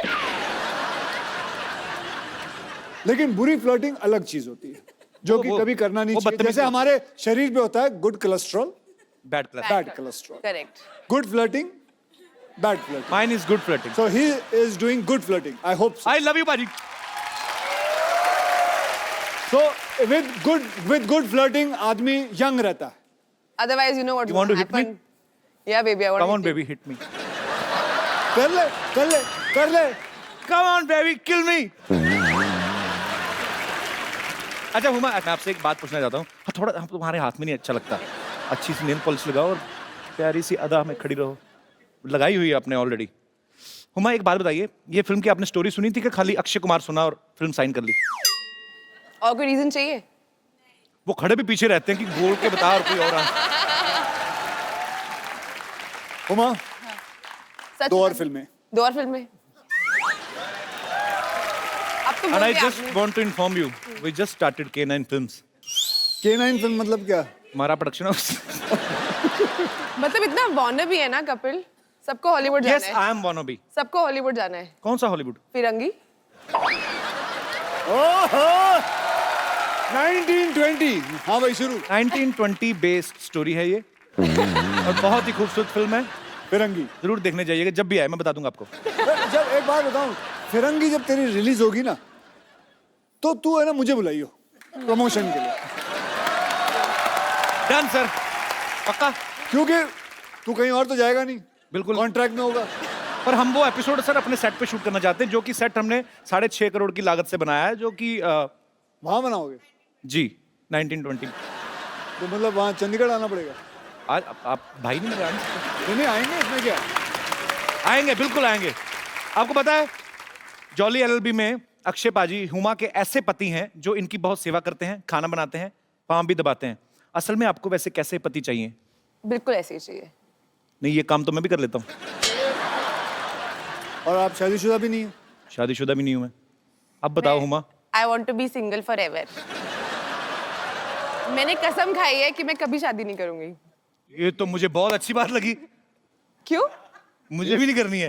A: लेकिन बुरी फ्लर्टिंग अलग चीज होती है, जो कि कभी करना नहीं चाहिए। जैसे हमारे शरीर पे होता है good cholesterol,
D: bad class.
A: Bad cholesterol.
I: Correct.
A: Good flirting, bad flirting.
D: Mine is good flirting.
A: So he is doing good flirting. I hope so.
D: I love you बाजी।
A: So with good flirting आदमी young रहता है।
I: Otherwise, you know what
D: You want to
I: will
D: hit me?
I: happen. Yeah, baby, I want
D: Come
I: to
D: on
I: hit you.
D: baby, hit me.
A: कर ले।
D: Come on baby, kill me. अच्छा हुमा, मैं आपसे एक बात पूछना चाहता हूँ। हाँ, थोड़ा हम तुम्हारे हाथ में नहीं अच्छा लगता। अच्छी सी नेल पॉलिश लगाओ और प्यारी सी अदा में खड़ी रहो। लगाई हुई है आपने ऑलरेडी। हुमा एक बात बताइए, ये फिल्म की आपने स्टोरी सुनी थी कि खाली अक्षय कुमार सुना और फिल्म साइन कर ली?
I: और कोई रीजन चाहिए?
D: वो खड़े भी पीछे रहते हैं कि बोल के बता और कोई और
A: हुमा,
I: सच
A: दो और
I: में?
A: फिल्में।
I: दो और फिल्में? अब तो
D: And
I: बोल
D: I
I: दिया
D: just
I: आपने।
D: want to inform you, we just started K9 Films.
A: K9 film मतलब क्या?
D: हमारा प्रोडक्शन हाउस।
I: मतलब इतना वॉनर भी है ना कपिल, सबको हॉलीवुड जाना
D: यस
I: है,
D: आई एम वानोबी।
I: सबको हॉलीवुड जाना है।
D: कौन सा हॉलीवुड?
I: फिरंगी।
A: ओहो 1920। हाँ भाई शुरू।
D: 1920 बेस्ड स्टोरी है ये और बहुत ही खूबसूरत फिल्म है,
A: फिरंगी।
D: जरूर देखने जाइएगा, जब भी आए मैं बता दूंगा आपको।
A: जब एक बात बताऊं, फिरंगी जब तेरी रिलीज होगी ना, तो तू है ना मुझे बुलाइयो प्रमोशन के लिए,
D: डन सर, पक्का।
A: क्योंकि तू कहीं और तो जाएगा नहीं,
D: बिल्कुल
A: कॉन्ट्रैक्ट में होगा।
D: पर हम वो एपिसोड सर अपने सेट पे शूट करना चाहते हैं, जो कि सेट हमने 6.5 करोड़ की लागत से बनाया है, जो कि
A: वहां बनाओगे?
D: जी 1920।
A: तो मतलब वहां चंडीगढ़ आना पड़ेगा?
D: आज आप भाई नहीं मेरे आने सकते?
A: नहीं आएंगे, इसमें क्या?
D: आएंगे, बिल्कुल आएंगे। आपको पता है जॉली एलएलबी में अक्षय पाजी हुमा के ऐसे पति हैं जो इनकी बहुत सेवा करते हैं, खाना बनाते हैं, पाँव भी दबाते हैं। असल में आपको वैसे कैसे पति चाहिए?
I: बिल्कुल ऐसे ही चाहिए।
D: नहीं, ये काम तो मैं भी कर लेता हूँ।
A: और आप शादीशुदा भी नहीं है?
D: शादीशुदा भी नहीं हूं मैं। अब बताओ Huma.
I: I want to be single forever. मैंने कसम खाई है कि मैं कभी शादी नहीं करूंगी।
D: ये तो मुझे बहुत अच्छी बात लगी।
I: क्यों?
D: मुझे भी नहीं करनी है।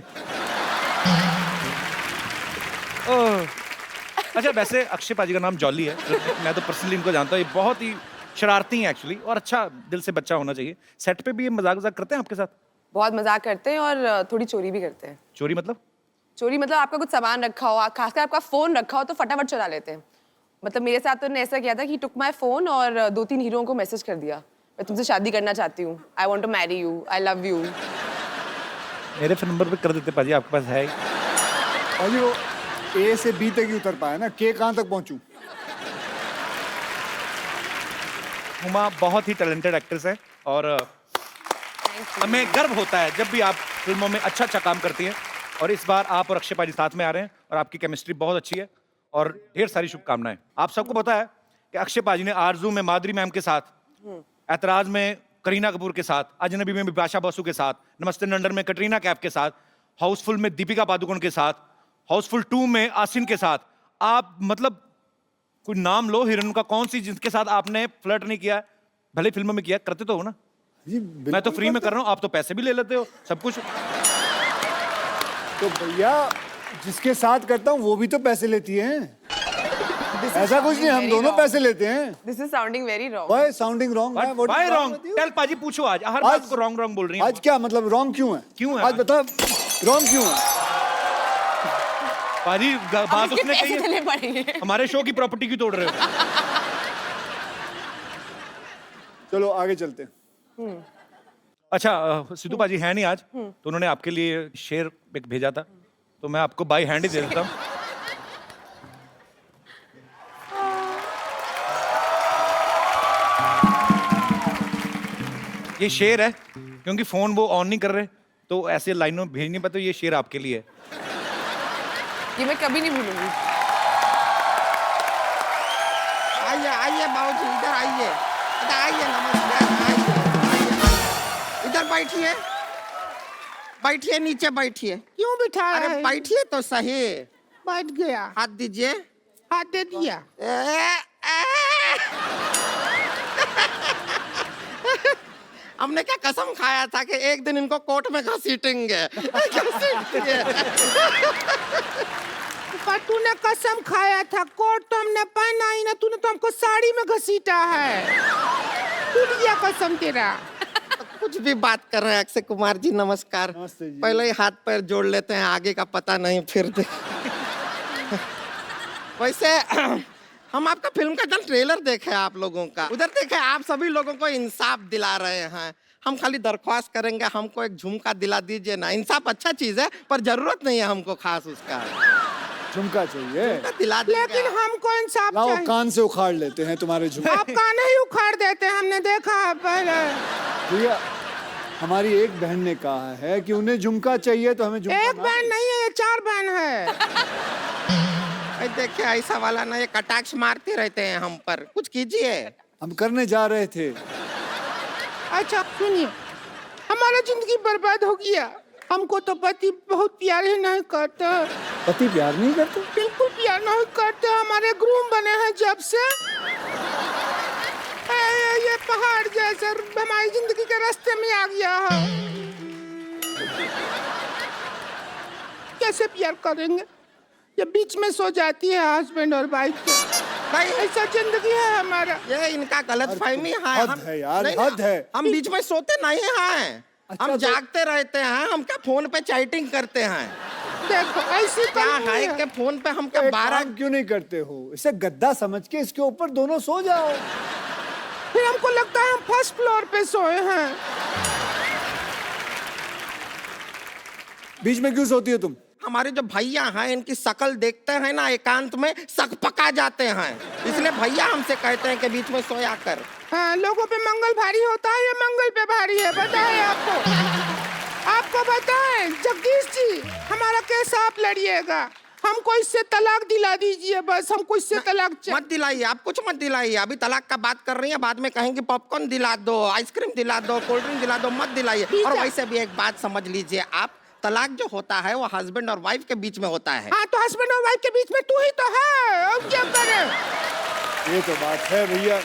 D: ओह। अच्छा, वैसे अक्षय पाजी का नाम जॉली है, मैं तो पर्सनली इनको जानता हूँ। ये बहुत ही शरारती हैं एक्चुअली, और अच्छा दिल से बच्चा होना चाहिए। सेट पे भी ये मजाक वजाक करते हैं आपके साथ?
I: बहुत मजाक करते हैं और थोड़ी चोरी भी करते हैं।
D: चोरी मतलब?
I: चोरी मतलब आपका कुछ सामान रखा हो, खासकर आपका फोन रखा हो तो फटाफट चुरा लेते हैं। मतलब मेरे साथ तो उन्होंने ऐसा किया था कि टुक माई फोन और 2-3 हीरोओं को मैसेज कर दिया, मैं तुमसे शादी करना चाहती हूँ, I want to marry you, I love you.
D: मेरे फोन नंबर पे कर देते पाजी, आपके पास है?
A: और वो ए से बी तक ही उतर पाया ना, के कहाँ तक पहुंचूं?
D: हुमा बहुत ही टैलेंटेड एक्ट्रेस है और हमें गर्व होता है जब भी आप फिल्मों में अच्छा अच्छा काम करती हैं। और इस बार आप और अक्षय पाजी साथ में आ रहे हैं और आपकी केमिस्ट्री बहुत अच्छी है और ढेर सारी शुभकामनाएं। आप सबको पता है कि अक्षय पाजी ने आरजू में माधुरी मैम के साथ, ऐतराज में करीना कपूर के साथ, अजनबी में बिपाशा बसु के साथ, नमस्ते नंदन में कटरीना कैफ के साथ, हाउसफुल में दीपिका पादुकोण के साथ, हाउसफुल 2 में आसिन के साथ, आप मतलब कोई नाम लो हीरोइन का, कौन सी जिसके साथ आपने फ्लर्ट नहीं किया? भले फिल्मों में किया, करते तो हो ना?
A: जी
D: मैं तो फ्री में कर रहा हूँ, आप तो पैसे भी ले लेते हो, सब कुछ।
A: तो भैया जिसके साथ करता हूँ वो भी तो पैसे लेती हैं। ऐसा कुछ नहीं, हम दोनों पैसे लेते हैं।
I: This is sounding very wrong.
A: Why sounding wrong?
D: Why wrong? Tell पाजी, पूछो आज हर बात को रॉन्ग रॉन्ग बोल रही हैं।
A: आज क्या मतलब रॉन्ग क्यों है?
D: क्यों है
A: आज बता, रॉन्ग क्यों है?
D: पाजी बात उसने कही
I: पैसे देने
D: है,
I: पड़ेंगे।
D: हमारे शो की प्रॉपर्टी क्यों तोड़ रहे हो?
A: चलो आगे चलते हैं।
D: अच्छा, सिद्धू पाजी है नहीं आज, तो उन्होंने आपके लिए शेर एक भेजा था, तो मैं आपको बाई हैंड ही दे देता हूँ। ये शेर है, क्योंकि फोन वो ऑन नहीं कर रहे तो ऐसे लाइनों में भेज नहीं पाते। ये शेर आपके लिए है।
I: ये मैं कभी नहीं भूलूंगी।
C: आइए आइए बाबूजी, इधर आइए, इधर आइए, नमस्कार, आइए, इधर बैठिए, बैठिए, नीचे बैठिए। क्यों बिठा? अरे बैठिए तो सही। बैठ गया। हाथ दीजिए। हाथ दे दिया। हमने क्या कसम खाया था कि एक दिन इनको कोर्ट में घसीटेंगे। पर तूने कसम खाया था, कोट तो हमने पहना ही ना, तूने तो हमको साड़ी में घसीटा है। टूट गया कसम तेरा। कुछ भी बात कर रहे हैं अक्षय कुमार जी, नमस्कार।
A: नमस्ते जी।
C: पहले ही हाथ पैर जोड़ लेते हैं, आगे का पता नहीं फिर वैसे हम आपका फिल्म का जब ट्रेलर देखे आप लोगों का, उधर देखे आप सभी लोगों को इंसाफ दिला रहे हैं। हम खाली दरख्वास्त करेंगे, हमको एक झुमका दिला दीजिए ना। इंसाफ अच्छा चीज है, पर जरूरत नहीं है हमको खास उसका।
A: झुमका चाहिए?
C: दिला लेकिन हमको इंसाफ
A: लाओ कान से उखाड़ लेते हैं तुम्हारे झुमके।
C: आप कान ही उखाड़ देते हैं, हमने देखा है पहले।
A: भैया हमारी एक बहन ने कहा है कि उन्हें झुमका चाहिए, तो हमें झुमका।
C: एक बहन नहीं है, ये 4 बहन है। देखिए ऐसा वाला ना, ये कटाक्ष मारते रहते हैं हम पर, कुछ कीजिए।
A: हम करने जा रहे थे।
C: अच्छा सुनिए, हमारा जिंदगी बर्बाद हो गया। हमको तो पति बहुत प्यार ही नहीं करता।
A: पति प्यार नहीं करते?
C: बिल्कुल प्यार नहीं करते। हमारे ग्रूम बने हैं जब से, ये पहाड़ जैसा हमारी जिंदगी के रास्ते में आ गया है। कैसे प्यार करेंगे ये बीच में सो जाती है हस्बैंड और वाइफ के। भाई ऐसा जिंदगी है हमारा।
J: ये इनका गलत फहमी है।
A: हद है यार,
J: नहीं,
A: हद है।
J: हम बीच में सोते नहीं हैं।
A: अच्छा,
J: हम
A: तो-
J: जागते रहते हैं। हम क्या फोन पे चैटिंग करते हैं।
C: देखो ऐसी
J: क्या
C: कहानी
J: है
C: है।
J: कि फोन पे हम क्या
A: एक
J: 12
A: काम क्यों नहीं करते हो? इसे गद्दा समझ के इसके ऊपर दोनों सो जाओ।
C: फिर हमको लगता है हम फर्स्ट फ्लोर पे सोए हैं।
A: बीच में क्यों सोती हो तुम?
J: हमारे जो भैया हैं इनकी शक्ल देखते हैं ना एकांत में सक पका जाते हैं। इसलिए भैया हमसे कहते हैं कि बीच में सोया कर।
C: हाँ, लोगों पे मंगल भारी होता है, ये मंगल पे भारी है। बताए आपको बताएं जगदीश जी, हमारा केस आप लड़िएगा। हमको इससे तलाक दिला दीजिए बस। हमको इससे तलाक
J: मत दिलाइए, आप कुछ मत दिलाइए। अभी तलाक का बात कर रही हैं, बाद में कहेंगे पॉपकॉर्न दिला दो, आइसक्रीम दिला दो, कोल्ड ड्रिंक दिला दो। मत दिलाइए। और वैसे भी एक बात समझ लीजिए आप, तलाक जो होता है वो हस्बैंड और वाइफ के बीच में होता है।
C: हाँ, तो हस्बैंड और वाइफ के बीच में तू ही तो है। अब क्या करें?
A: ये तो बात है भैया।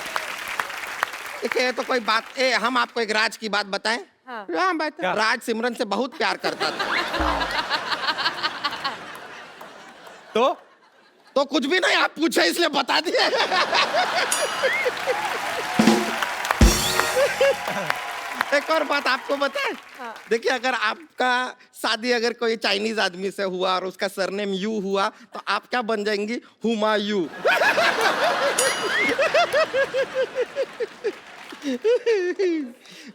J: देखिए तो कोई बात हम आपको एक राज की बात बताएं।
C: हाँ, बता।
J: राज सिमरन से बहुत प्यार करता था। तो कुछ भी नहीं, आप पूछे इसलिए बता दिए। एक और बात आपको बताएं। देखिए अगर आपका शादी अगर कोई चाइनीज आदमी से हुआ और उसका सरनेम यू हुआ तो आप क्या बन जाएंगी? हुमायूं।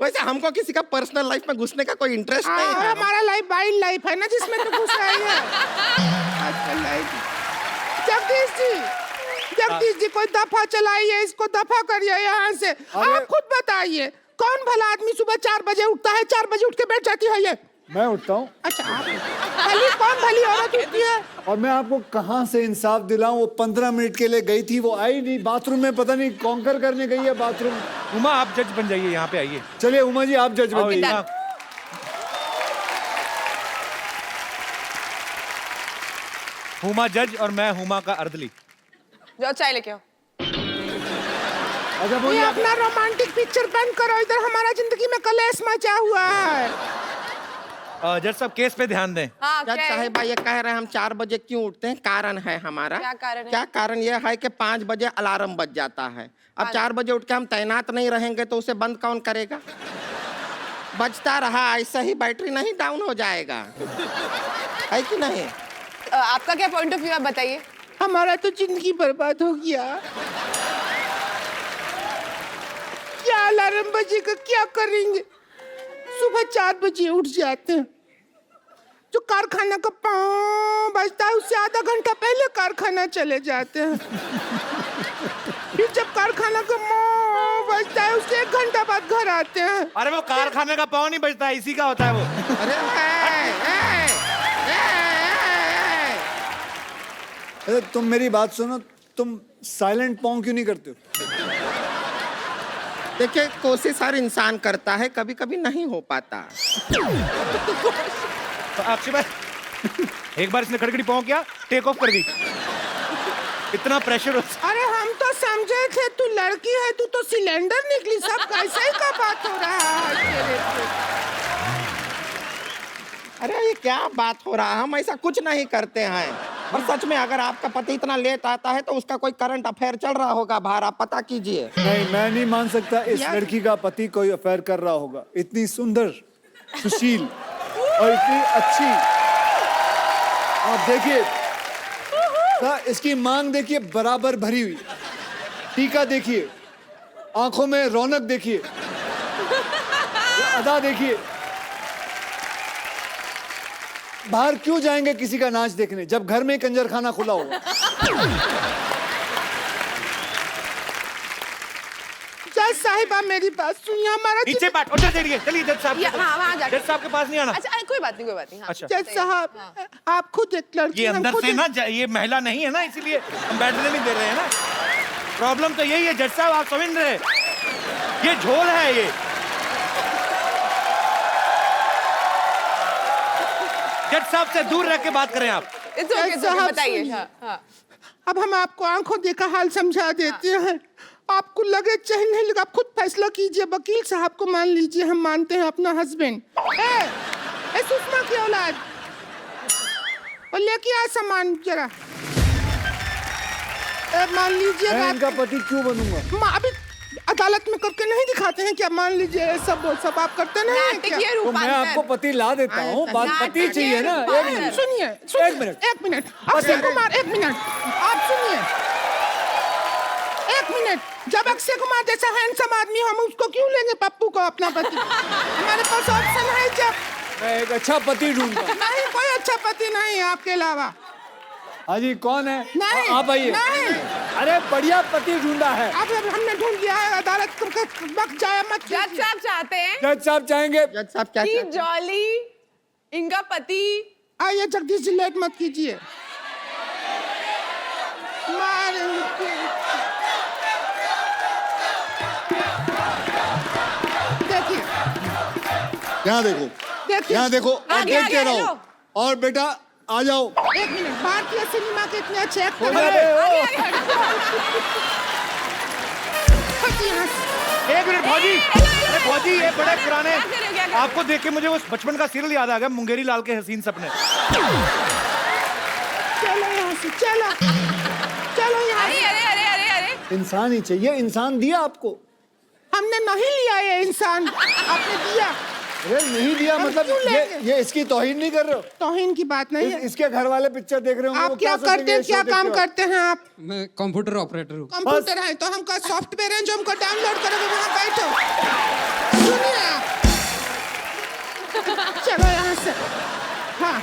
J: वैसे हमको किसी का पर्सनल लाइफ में घुसने का कोई इंटरेस्ट नहीं
C: हाँ,
J: है।
C: हमारा लाइफ वाइल्ड लाइफ है ना, जिसमें तो घुसा ही है। आजकल लाइफ। जगदीश जी कोई दफा चलाइए, इसको दफा करिए यहाँ से। आप खुद बताइए कौन भला आदमी सुबह 4 बजे उठता है, 4 बजे उठ के बैठ जाती है ये?
A: मैं उठता हूँ।
C: अच्छा, आप कौन भली औरत उठती है?
A: और मैं आपको कहाँ से इंसाफ दिलाऊं? वो 15 मिनट के लिए गई थी, वो आई नहीं। बाथरूम में पता नहीं कॉन्कर करने गई है बाथरूम।
D: उमा आप जज बन जाइए, यहाँ पे आइए।
A: चलिए उमा जी आप जज
D: आओ,
A: बनिए।
D: यहाँ। हुमा जज और मैं हुमा का अर्दली।
I: जाओ चाय लेके आओ।
A: अच्छा
C: ये
A: बोलिए।
C: अपना रोमांटिक पिक्चर बंद करो। इधर हमारा जिंदगी में कलेश मचा हुआ है।
D: जज साहब केस पे ध्यान दें।
I: हाँ,
J: जज
I: क्या है?
J: साहिबा ये कह रहे हैं हम 4 बजे क्यों उठते हैं? कारण है हमारा।
I: क्या कारण है?
J: क्या कारण ये है कि 5 बजे अलार्म बज जाता है। अब 4 बजे उठ के हम तैनात नहीं रहेंगे तो उसे बंद कौन करेगा? बजता रहा ऐसा ही बैटरी नहीं डाउन हो जाएगा, है कि नहीं?
I: आपका क्या पॉइंट ऑफ व्यू है बताइए।
C: हमारा तो जिंदगी बर्बाद हो गया। क्या अलार्म बजेगा, क्या करेंगे? सुबह 4 बजे उठ जाते हैं। जो कारखाना का पाँव बजता है उससे आधा घंटा पहले कारखाना चले जाते हैं। फिर जब कारखाना का माँ बजता है उससे 1 घंटा बाद घर आते हैं।
D: अरे वो कारखाने का पाँव नहीं बजता है, इसी का होता है वो।
A: अरे तुम मेरी बात सुनो, तुम साइलेंट पॉन्ग क्यों नहीं करते हो?
J: देखिए कोशिश हर इंसान करता है, कभी कभी नहीं हो पाता।
D: तो आपसे बात एक बार इसने खड़खड़ी पाँव किया, टेक ऑफ कर दी। इतना प्रेशर हो।
C: अरे हम तो समझे थे तू लड़की है, तू तो सिलेंडर निकली। सब कैसे ही का बात हो रहा है?
J: अरे ये क्या बात हो रहा है? हम ऐसा कुछ नहीं करते हैं। और सच में अगर आपका पति इतना लेट आता है तो उसका कोई करंट अफेयर चल रहा होगा बाहर, आप पता कीजिए।
A: नहीं, मैं नहीं मान सकता इस
J: यार।
A: लड़की का पति कोई अफेयर कर रहा होगा। इतनी सुंदर, सुशील और इतनी अच्छी। आप देखिए इसकी मांग देखिए, बराबर भरी हुई। टीका देखिए, आंखों में रौनक देखिए, अदा देखिए। बाहर क्यों जाएंगे किसी का नाच देखने जब घर में कंजरखाना खुला होगा?
C: जज साहिबा मेरी बात सुनिए। हमारा
D: नीचे बैठ, उधर चलिए, चलिए जज साहब।
I: हाँ, वहाँ जाके।
D: जज साहब के पास नहीं आना।
I: अच्छा कोई बात नहीं, कोई बात नहीं। हाँ।
D: अच्छा।
C: जज साहब आप खुद एक लड़की
D: ये
C: हैं,
D: अंदर
C: खुद
D: से
C: एक-
D: ना ये महिला नहीं है ना, इसीलिए हम बैठने नहीं दे रहे हैं ना। प्रॉब्लम तो यही है जज साहब, आप समझ रहे हैं? ये झोल है ये। जज साहब से दूर रह के बात करें आप।
I: It's okay, it's okay,
C: साहब
I: बताइए।
C: सुनिए।
I: हाँ, हाँ।
C: अब हम आपको आंखों देखा हाल समझा देते हैं। आपको लगे चाहे नहीं लगे, आप खुद फैसला कीजिए। वकील साहब को मान लीजिए, हम मानते हैं अपना हस्बैंड। ए सुषमा की औलाद, और लेके आ सामान जरा। मान लीजिए
A: मैं इनका पति क्यों बनूंगा?
C: अभी अदालत में करके नहीं दिखाते हैं क्या? मान लीजिए सब आप करते नहीं हैं क्या?
I: नाटकीय
A: तो मैं आपको पति ला देता हूँ, बात पति चाहिए ना।
C: सुनिए एक मिनट अक्षय कुमार, एक मिनट आप सुनिए, एक मिनट। जब अक्षय कुमार जैसा हैंडसम आदमी, हम उसको क्यों लेंगे पप्पू को अपना पति? हमारे पास ऑप्शन है। जब
A: मैं एक अच्छा पति ढूंढूंगा।
C: नहीं, कोई अच्छा पति नहीं है आपके अलावा।
A: हाँ जी, कौन है?
C: नहीं,
A: आप आइए।
C: नहीं।
A: अरे बढ़िया पति ढूंढा है।
C: अब हमने ढूंढ लिया है, अदालत का वक्त जाया मत।
I: जज साहब चाहते हैं
A: जज साहब चाहेंगे
C: जज साहब क्या
I: कि
C: चाहते हैं?
I: जॉली इनका पति।
C: आइए जगदीश जी, लेट मत कीजिए। देखिए,
A: यहाँ देखो,
C: देखिए।
A: यहाँ देखो और
I: आगे,
A: देखते
I: आगे,
A: रहो।
I: लो।
A: और बेटा आ जाओ।
C: एक मिनट, भारतीय सिनेमा के इतने अच्छे एक्टर
A: अरे,
C: हैं।
D: एक मिनट फौजी, अरे फौजी ये बड़े पुराने, आपको देख के मुझे वो बचपन का सीरियल याद आ गया, मुंगेरी लाल के हसीन सपने।
C: चलो यहाँ से, चलो यहाँ
I: अरे
C: से।
I: अरे अरे अरे अरे
A: इंसान ही चाहिए, इंसान दिया आपको।
C: हमने नहीं लिया ये इंसान, आपने दिया।
A: अरे नहीं दिया
C: हम
A: मतलब
C: क्यों लेंगे?
A: ये इसकी तौहीन नहीं कर रहे हो?
C: तौहीन की बात नहीं है।
A: इसके घर वाले पिक्चर देख रहे होंगे, वो
C: आप क्या
A: सोचेंगे
C: करते हैं,
A: ये
C: क्या
A: शो देख
C: काम
A: के?
C: करते हैं आप?
E: मैं कंप्यूटर ऑपरेटर हूँ।
C: कंप्यूटर है तो हमका सॉफ्टवेयर है जो हमको डाउनलोड करोगे, वहाँ बैठो। सुनिए आप, चलो यहाँ से। हाँ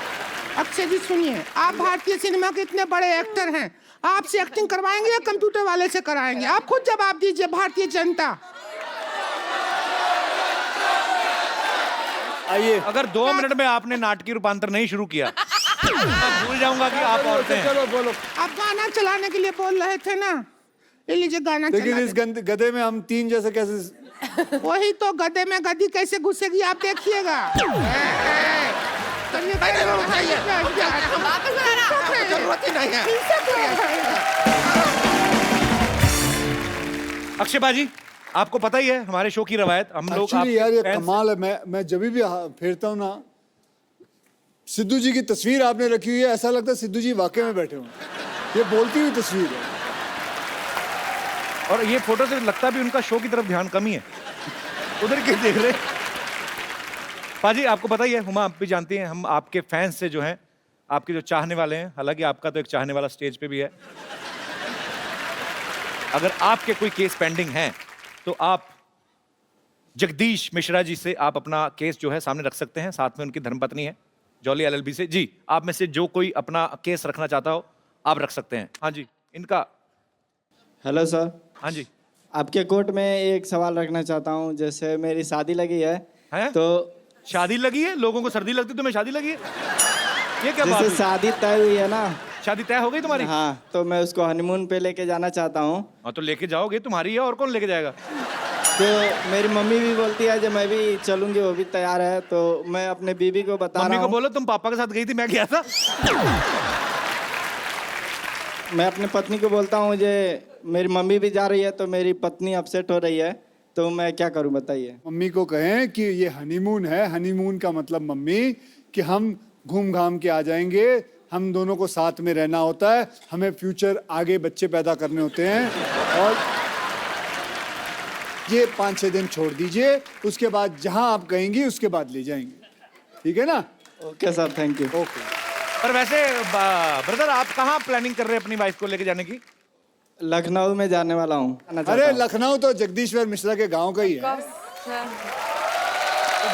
C: अक्षय जी सुनिए, आप भारतीय सिनेमा के इतने बड़े एक्टर हैं, आपसे एक्टिंग करवाएंगे या कंप्यूटर वाले से कराएंगे? आप खुद जवाब दीजिए। भारतीय जनता,
A: आइए।
D: अगर 2 मिनट में आपने नाटकीय रूपांतर नहीं शुरू किया मैं भूल जाऊंगा कि आप औरतें हैं।
A: चलो बोलो।
C: आप गाना चलाने के लिए बोल रहे थे ना, ये लीजिए गाना
A: लेकिन
C: चला
A: इस गधे में हम 3 जैसे कैसे?
C: दे। वही तो, गधे में गधी कैसे घुसेगी आप देखिएगा।
I: वापस बनाना।
C: जरूरत ही नहीं है।
D: अक्षय बाजी, आपको पता ही है हमारे शो की रवायत, हम लोग
A: एक्चुअली यार ये
D: fans-
A: कमाल है। मैं जब भी फेरता हूँ ना, सिद्धू जी की तस्वीर आपने रखी हुई है, ऐसा लगता है सिद्धू जी वाकई में बैठे हुए। ये बोलती हुई तस्वीर है।
D: और ये फोटो से लगता भी उनका शो की तरफ ध्यान कम ही है, उधर के देख रहे। पाजी आपको पता ही है, हुमा आप भी जानती हैं, हम आपके फैंस से जो हैं, आपके जो चाहने वाले हैं, हालांकि आपका तो एक चाहने वाला स्टेज पे भी है। अगर आपके कोई केस पेंडिंग हैं तो आप जगदीश मिश्रा जी से आप अपना केस जो है सामने रख सकते हैं, साथ में उनकी धर्मपत्नी है जॉली एलएलबी से। जी, आप में से जो कोई अपना केस रखना चाहता हो आप रख सकते हैं। हाँ जी, इनका।
K: Hello sir.
D: हाँ जी,
K: आपके कोर्ट में एक सवाल रखना चाहता हूँ। जैसे मेरी शादी लगी है,
D: हैं?
K: तो
D: शादी लगी है? लोगों को सर्दी लगती, तुम्हें शादी लगी है? ये क्या बात
K: जैसे
D: हुई?
K: शादी तय हुई है ना,
D: शादी तय हो गई तुम्हारी?
K: हाँ, तो मैं उसको हनीमून पे लेके जाना चाहता हूँ।
D: हाँ तो लेके जाओगे, तुम्हारी है, और कौन लेके जाएगा?
K: तो मेरी मम्मी भी बोलती है जब मैं भी चलूंगी, वो भी तैयार है, तो मैं अपने बीवी को बता
D: मम्मी
K: रहा
D: को
K: हूँ।
D: बोलो तुम पापा के साथ गई थी, मैं गया था।
K: मैं अपनी पत्नी को बोलता हूँ जे मेरी मम्मी भी जा रही है, तो मेरी पत्नी अपसेट हो रही है, तो मैं क्या करूँ बताइए।
A: मम्मी को कहें कि ये हनीमून है। हनीमून का मतलब मम्मी कि हम घूम घाम के आ जाएंगे, हम दोनों को साथ में रहना होता है, हमें फ्यूचर आगे बच्चे पैदा करने होते हैं। और ये 5-6 दिन छोड़ दीजिए, उसके बाद जहां आप कहेंगी उसके बाद ले जाएंगे। ठीक है ना?
K: Okay sir, thank you.
A: Okay.
D: पर वैसे ब्रदर आप कहाँ प्लानिंग कर रहे हैं अपनी वाइफ को लेके जाने की?
K: लखनऊ में जाने वाला हूँ।
A: अरे लखनऊ तो जगदीश्वर मिश्रा के गांव का ही है।
D: तो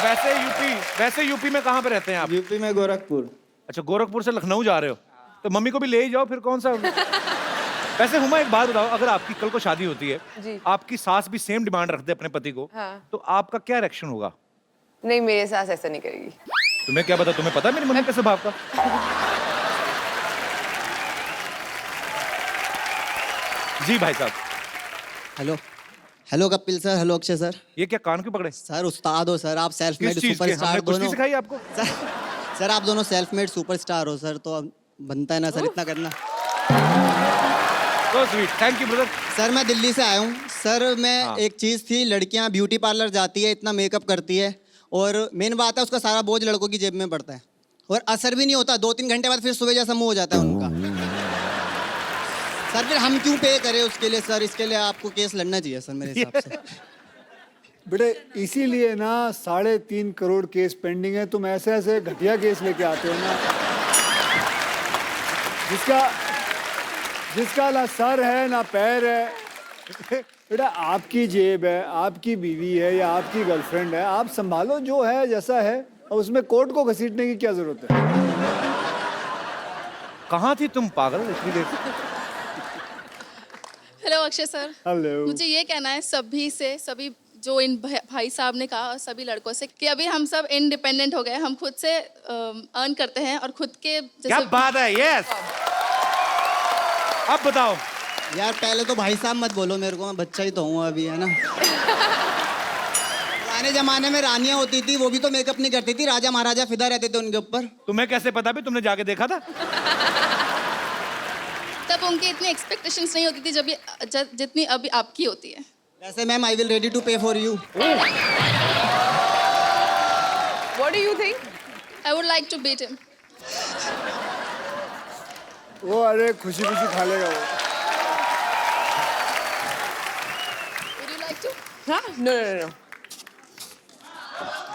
D: वैसे यूपी में कहाँ पे रहते हैं आप?
K: यूपी में गोरखपुर।
D: अच्छा, गोरखपुर से लखनऊ जा रहे हो, तो मम्मी को भी ले ही जाओ फिर, कौन सा। वैसे हुमा एक बात बताओ, अगर आपकी कल को शादी होती है,
I: जी।
D: आपकी सास भी सेम डिमांड रख दे अपने पति को,
I: हाँ।
D: तो आपका क्या रिएक्शन होगा?
I: नहीं, मेरे सास ऐसा नहीं करेगी।
D: तुम्हें क्या पता, तुम्हें पता है मेरी मम्मी के स्वभाव का। जी भाई साहब।
L: Hello hello Kapil sir, hello Akshay sir.
D: ये क्या कान क्यों पकड़े?
L: सर उस्ताद हो सर, आप सेल्फ
D: किस
L: मेड
D: चीज के?
L: सुपरस्टार
D: हमने कुश्ती
L: दोनों।
D: सिखाई आपको?
L: सर आप दोनों सेल्फ मेड सुपरस्टार हो सर, तो अब बनता है ना सर इतना करना।
D: So sweet. Thank you, brother.
L: Sir मैं दिल्ली से आया हूँ सर। मैं एक चीज़ थी, लड़कियाँ ब्यूटी पार्लर जाती है, इतना मेकअप करती है और मेन बात है उसका सारा बोझ लड़कों की जेब में पड़ता है और असर भी नहीं होता। 2-3 घंटे बाद फिर सुबह जैसा मुंह हो जाता है उनका। सर फिर हम क्यों पे करें उसके लिए सर? इसके लिए आपको केस लड़ना चाहिए सर मेरे हिसाब से।
A: बेटे इसीलिए ना 3.5 करोड़ केस पेंडिंग है। तुम ऐसे ऐसे घटिया केस लेके आते हो ना, जिसका ना सर है ना पैर है। बेटा आपकी जेब है, आपकी बीवी है या आपकी गर्लफ्रेंड है, आप संभालो जो है जैसा है। और उसमें कोर्ट को घसीटने की क्या जरूरत है?
D: कहाँ थी तुम पागल इतनी देर?
M: Hello Akshay sir.
A: हेलो।
M: मुझे ये कहना है सभी जो इन भाई साहब ने कहा और सभी लड़कों से कि अभी हम सब इंडिपेंडेंट हो गए, हम खुद से अर्न करते हैं और खुद के
D: क्या बात है। यस, अब बताओ
L: यार पहले तो भाई साहब मत बोलो मेरे को, मैं बच्चा ही तो हूँ अभी, है ना। पुराने जमाने में रानियां होती थी, वो भी तो मेकअप नहीं करती थी, राजा महाराजा फिदा रहते थे उनके ऊपर।
D: तुम्हें कैसे पता भी? तुमने जाके देखा था?
M: तब उनकी इतनी एक्सपेक्टेशंस नहीं होती थी जितनी अभी आपकी होती है।
L: वैसे ma'am I will ready to pay for you.
I: What do you think?
M: I would like to beat him.
A: वो अरे खुशी खुशी खा लेगा वो।
M: Would you like to?
I: हाँ? No.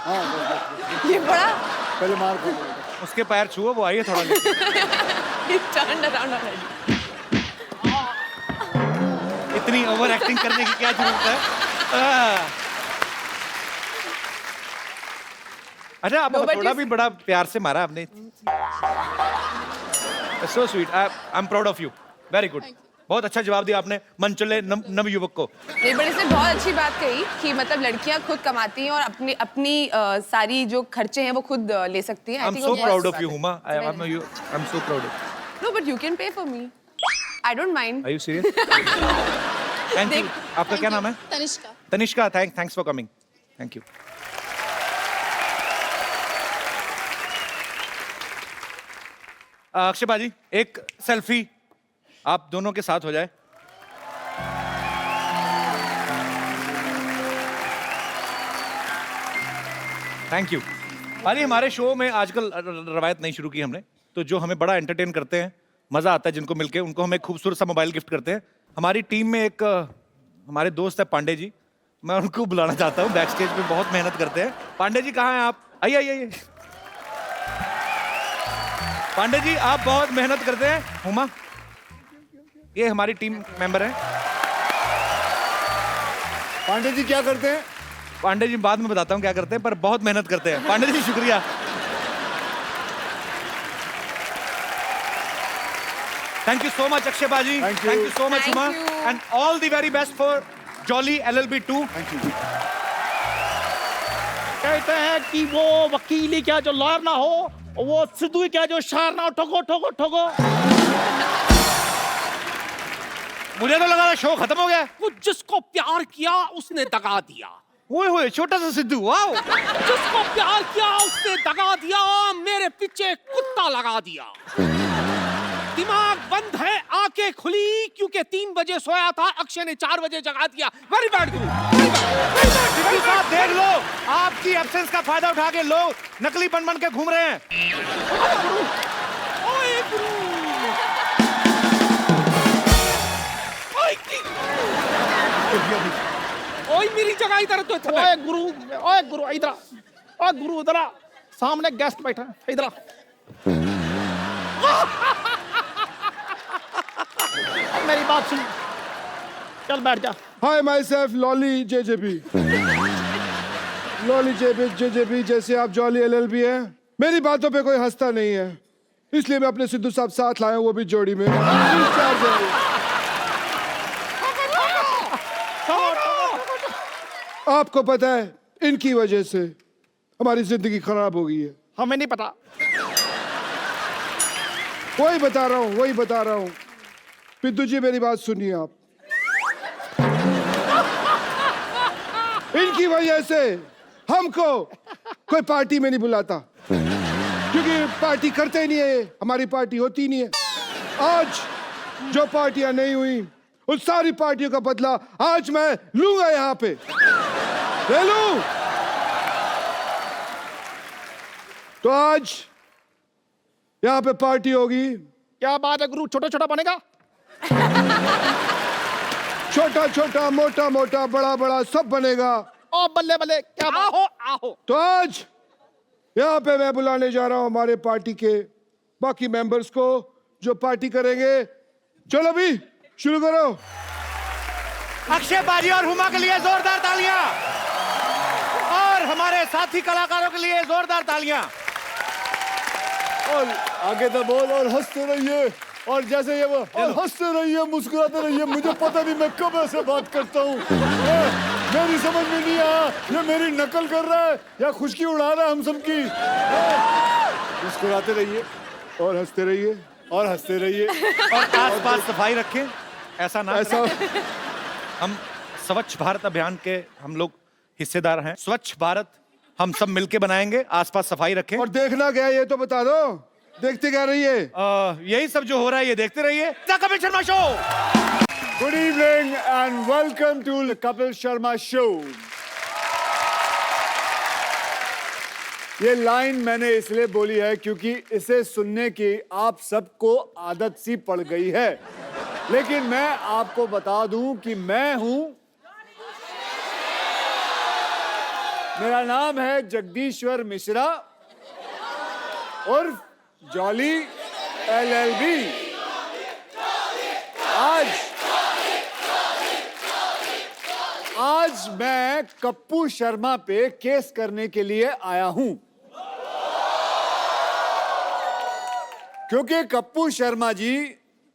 A: हाँ बस।
I: ये बड़ा
A: पहले मार खा लेगा।
D: उसके पैर छुओ, वो आइए थोड़ा लेके।
I: He turned around already.
D: इतनी ओवर एक्टिंग करने की क्या जरूरत है? अच्छा, आप थोड़ा भी बड़ा प्यार से मारा आपने। So sweet. I'm proud of you. Very good. बहुत अच्छा जवाब दिया आपने मनचले नव युवक को।
I: नहीं, बट इसने बहुत अच्छी बात कही कि मतलब लड़कियां खुद कमाती हैं और अपनी सारी जो खर्चे हैं वो खुद ले सकती हैं।
D: I'm so proud of you, Huma. I'm so proud of you.
I: No, but you can pay for me. I don't mind.
D: Are you serious? Thank you. आपका क्या नाम है?
M: Tanishka.
D: Tanishka, thanks for coming. Thank you. Akshay बाजी, एक सेल्फी आप दोनों के साथ हो जाए। Thank you. अरे हमारे शो में आजकल रवायत नहीं शुरू की हमने, तो जो हमें बड़ा एंटरटेन करते हैं, मजा आता है जिनको मिलके, उनको हम एक खूबसूरत सा मोबाइल गिफ्ट करते हैं। हमारी टीम में एक हमारे दोस्त है पांडे जी, मैं उनको बुलाना चाहता हूँ। बैक स्टेज पे बहुत मेहनत करते हैं। पांडे जी कहाँ हैं आप? आइए। पांडे जी आप बहुत मेहनत करते हैं। हुमा, ये हमारी टीम मेंबर है।
A: पांडे जी क्या करते हैं?
D: पांडे जी बाद में बताता हूँ क्या करते हैं, पर बहुत मेहनत करते हैं। पांडे जी शुक्रिया। Thank you so much Akshay बाजी।
A: Thank you.
D: Thank you so much
I: Thank
D: Huma,
I: you.
D: And all the very best for jolly LLB 2।
A: Thank you.
N: कहते हैं कि वो वकील ही क्या जो लॉयर ना हो, वो सिद्धू ही क्या जो शायर ना हो। ठोको।
D: मुझे तो लगा शो खत्म हो गया।
B: वो जिसको प्यार किया उसने दगा दिया।
D: ओए छोटा सा सिद्धू, वाओ।
B: जिसको प्यार किया उसने दगा दिया, मेरे पीछे कुत्ता लगा दिया। दिमाग बंद है, आंखें खुली क्योंकि 3 बजे सोया था, अक्षय ने 4 बजे जगा दिया। वेरी बैड गुरु।
D: सिद्धू साहब देख लो, आपकी एब्सेंस का फायदा उठा के लोग नकली बन के घूम रहे हैं।
B: ओए गुरु। ओए मेरी जगह इधर तो था।
N: ओए गुरु इधर। ओए गुरु इधर। सामने गेस्ट बैठा है, इधर। मेरी बात सुन, चल बैठ जा।
A: Hi myself Lolly JJB। Lolly JJB जैसे आप जॉली LLB है। मेरी बातों पे कोई हंसता नहीं है, इसलिए मैं अपने सिद्धू साहब साथ लाया हूं, वो भी जोड़ी में। आपको पता है इनकी वजह से हमारी जिंदगी खराब हो गई है।
N: हमें नहीं पता।
A: वही बता रहा हूँ। पिद्दू जी मेरी बात सुनिए आप। इनकी वजह से हमको कोई पार्टी में नहीं बुलाता, क्योंकि पार्टी करते ही नहीं है, हमारी पार्टी होती नहीं है। आज
C: जो पार्टियां नहीं हुई उन सारी पार्टियों का बदला आज मैं लूंगा यहाँ पे, ले लूं। तो आज यहाँ पे पार्टी होगी।
N: क्या बात है गुरु, छोटा छोटा बनेगा?
C: छोटा छोटा, मोटा मोटा, बड़ा बड़ा सब बनेगा।
N: ओ बल्ले बल्ले, क्या बात?
B: आओ आओ।
C: तो आज यहाँ पे मैं बुलाने जा रहा हूँ हमारे पार्टी के बाकी मेंबर्स को जो पार्टी करेंगे। चलो भी शुरू करो।
D: अक्षय बाजी और हुमा के लिए जोरदार तालियां, और हमारे साथी कलाकारों के लिए जोरदार तालियां।
A: और आगे तो बोल, और हंसते रहिए, और जैसे ये वो, और हंसते रहिए, मुस्कुराते रहिए। मुझे पता नहीं मैं कब ऐसे बात करता हूँ, मेरी समझ में नहीं आया ये मेरी नकल कर रहा है या खुशकी उड़ा रहा है हम सबकी। मुस्कुराते रहिए और हंसते रहिए और हंसते रहिए,
D: और आसपास सफाई रखें, ऐसा ना
A: ऐसा
D: हम स्वच्छ भारत अभियान के हम लोग हिस्सेदार हैं। स्वच्छ भारत हम सब मिलके बनाएंगे, आसपास सफाई रखें।
C: और देखना क्या है ये तो बता दो, देखते क्या रहिए।
D: यही सब जो हो रहा है ये देखते रहिए। The Kapil Sharma show.
A: Good evening and welcome to the Kapil Sharma show. ये लाइन मैंने इसलिए बोली है क्योंकि इसे सुनने की आप सबको आदत सी पड़ गई है, लेकिन मैं आपको बता दूं कि मैं हूं, मेरा नाम है जगदीश्वर मिश्रा और जॉली LLB। आज मैं कप्पू शर्मा पे केस करने के लिए आया हूं, क्योंकि कप्पू शर्मा जी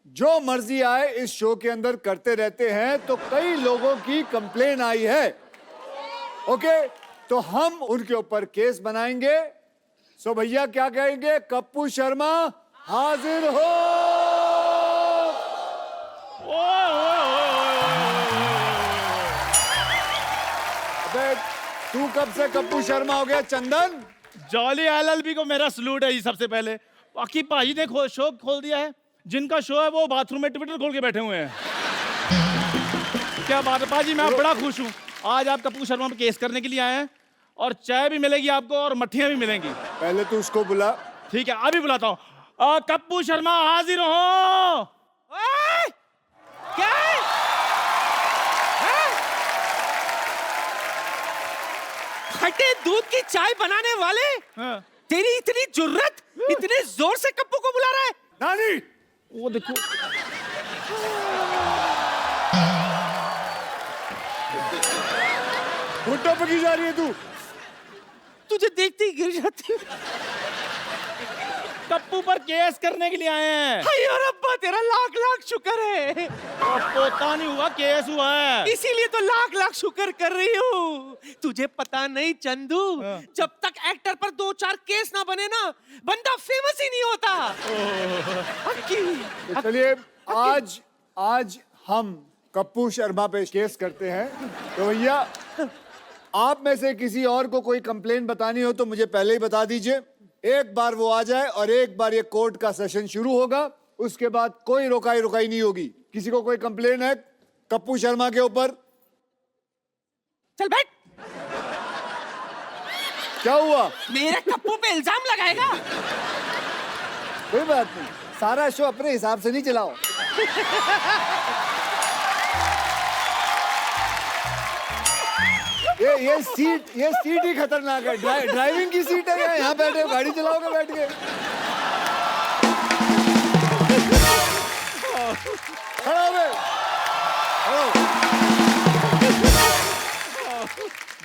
A: जो मर्जी आए इस शो के अंदर करते रहते हैं, तो कई लोगों की कंप्लेन आई है। ओके, तो हम उनके ऊपर केस बनाएंगे। सो भैया क्या कहेंगे? कप्पू शर्मा हाजिर हो। अबे तू कब से कप्पू शर्मा हो गया चंदन?
N: जॉली LLB को मेरा सलूट है जी सबसे पहले। बाकी पाजी ने शो खोल दिया है, जिनका शो है वो बाथरूम में ट्विटर खोल के बैठे हुए हैं। क्या बात है पाजी, मैं बड़ा खुश हूँ। आज आप कप्पू शर्मा पे केस करने के लिए आए हैं, और चाय भी मिलेगी आपको और मट्ठियां भी मिलेंगी।
A: पहले तू उसको बुला।
N: ठीक है, अभी बुलाता हूँ। कप्पू शर्मा हाजिर हो।
B: क्या है? खट्टे दूध की चाय बनाने वाले, तेरी इतनी जुर्रत, इतने जोर से कप्पू को बुला रहा है?
A: नानी,
N: वो देखो,
A: घुट्टों पे की जा रही है तू?
B: तुझे देखते ही गिर जाती।
N: कप्पू पर केस करने के लिए आए हैं।
B: हाय और अब्बा, तेरा लाख लाख शुक्र है।
N: पोता नहीं हुआ, केस हुआ है,
B: इसीलिए तो लाख लाख शुक्र कर रही हूँ। तुझे पता नहीं चंदू, जब तक एक्टर पर 2-4 केस ना बने ना, बंदा फेमस ही नहीं होता।
A: तो चलिए आज हम कप्पू शर्मा पे केस करते हैं। तो भैया आप में से किसी और को कोई कंप्लेन बतानी हो तो मुझे पहले ही बता दीजिए। एक बार वो आ जाए और एक बार ये कोर्ट का सेशन शुरू होगा, उसके बाद कोई रोकाई नहीं होगी। किसी को कोई कंप्लेन है कप्पू शर्मा के ऊपर?
B: चल बैठ।
A: क्या हुआ?
B: मेरे कप्पू पे इल्जाम लगाएगा?
A: कोई बात नहीं, सारा शो अपने हिसाब से नहीं चलाओ। ये सीट ही खतरनाक है। ड्राइविंग की सीट है, यहाँ बैठे हो, गाड़ी चलाओगे बैठ के।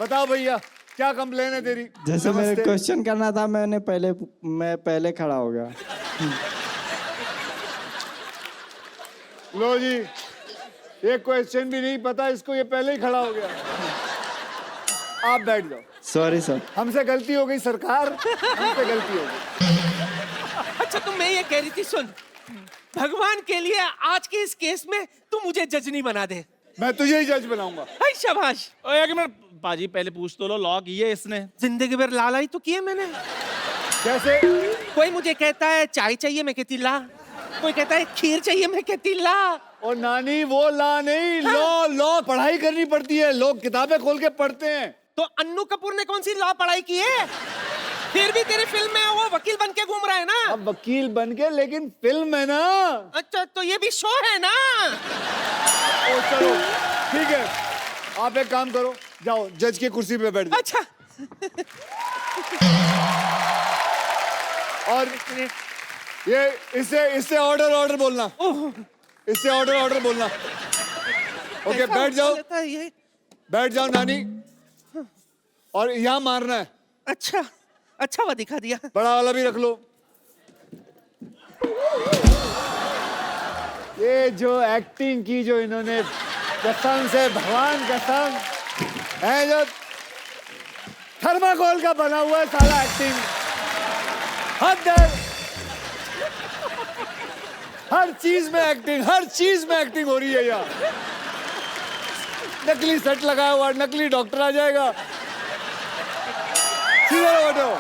A: बताओ भैया क्या कंप्लेन है तेरी?
K: जैसे मेरे क्वेश्चन करना था, मैं पहले खड़ा हो गया।
A: लो जी, एक क्वेश्चन भी नहीं पता इसको, ये पहले ही खड़ा हो गया। आप बैठ जाओ।
K: सॉरी सर,
A: हमसे गलती हो गई सरकार, हमसे गलती हो गई।
B: अच्छा तो मैं ये कह रही थी, सुन, भगवान के लिए आज के इस केस में तू मुझे जज नहीं बना दे।
A: मैं तुझे ही जज बनाऊंगा।
B: शाबाश।
N: एक मिनट पाजी, पहले पूछ तो लो, लॉ की है इसने?
B: जिंदगी भर लाला ही तो किए मैंने।
A: कैसे?
B: कोई मुझे कहता है चाय चाहिए, मैं कहती ला। कोई कहता है खीर चाहिए, मैं कहती ला।
A: और नानी वो ला नहीं, लॉ पढ़ाई करनी पड़ती है, लोग किताबें खोल के पढ़ते हैं।
B: तो अन्नू कपूर ने कौन सी लॉ पढ़ाई की है? फिर भी तेरी फिल्म में वो वकील बन के घूम रहा है ना।
A: अब वकील बन के, लेकिन फिल्म है ना।
B: अच्छा तो ये भी शो है ना।
A: ओ चलो ठीक है, आप एक काम करो, जाओ जज की कुर्सी पे बैठ जाओ।
B: अच्छा
A: और ये इससे ऑर्डर बोलना, इससे ऑर्डर बोलना। ओके बैठ जाओ नानी, और यहाँ मारना है।
B: अच्छा वो दिखा दिया।
A: बड़ा वाला भी रख लो। ये जो एक्टिंग की जो इन्होंने, कसम से भगवान कसम है, जो थर्माकोल का बना हुआ है सारा एक्टिंग। हद है, हर चीज में एक्टिंग हो रही है यार। नकली सेट लगाया हुआ, नकली डॉक्टर आ जाएगा। सीधे बैठो।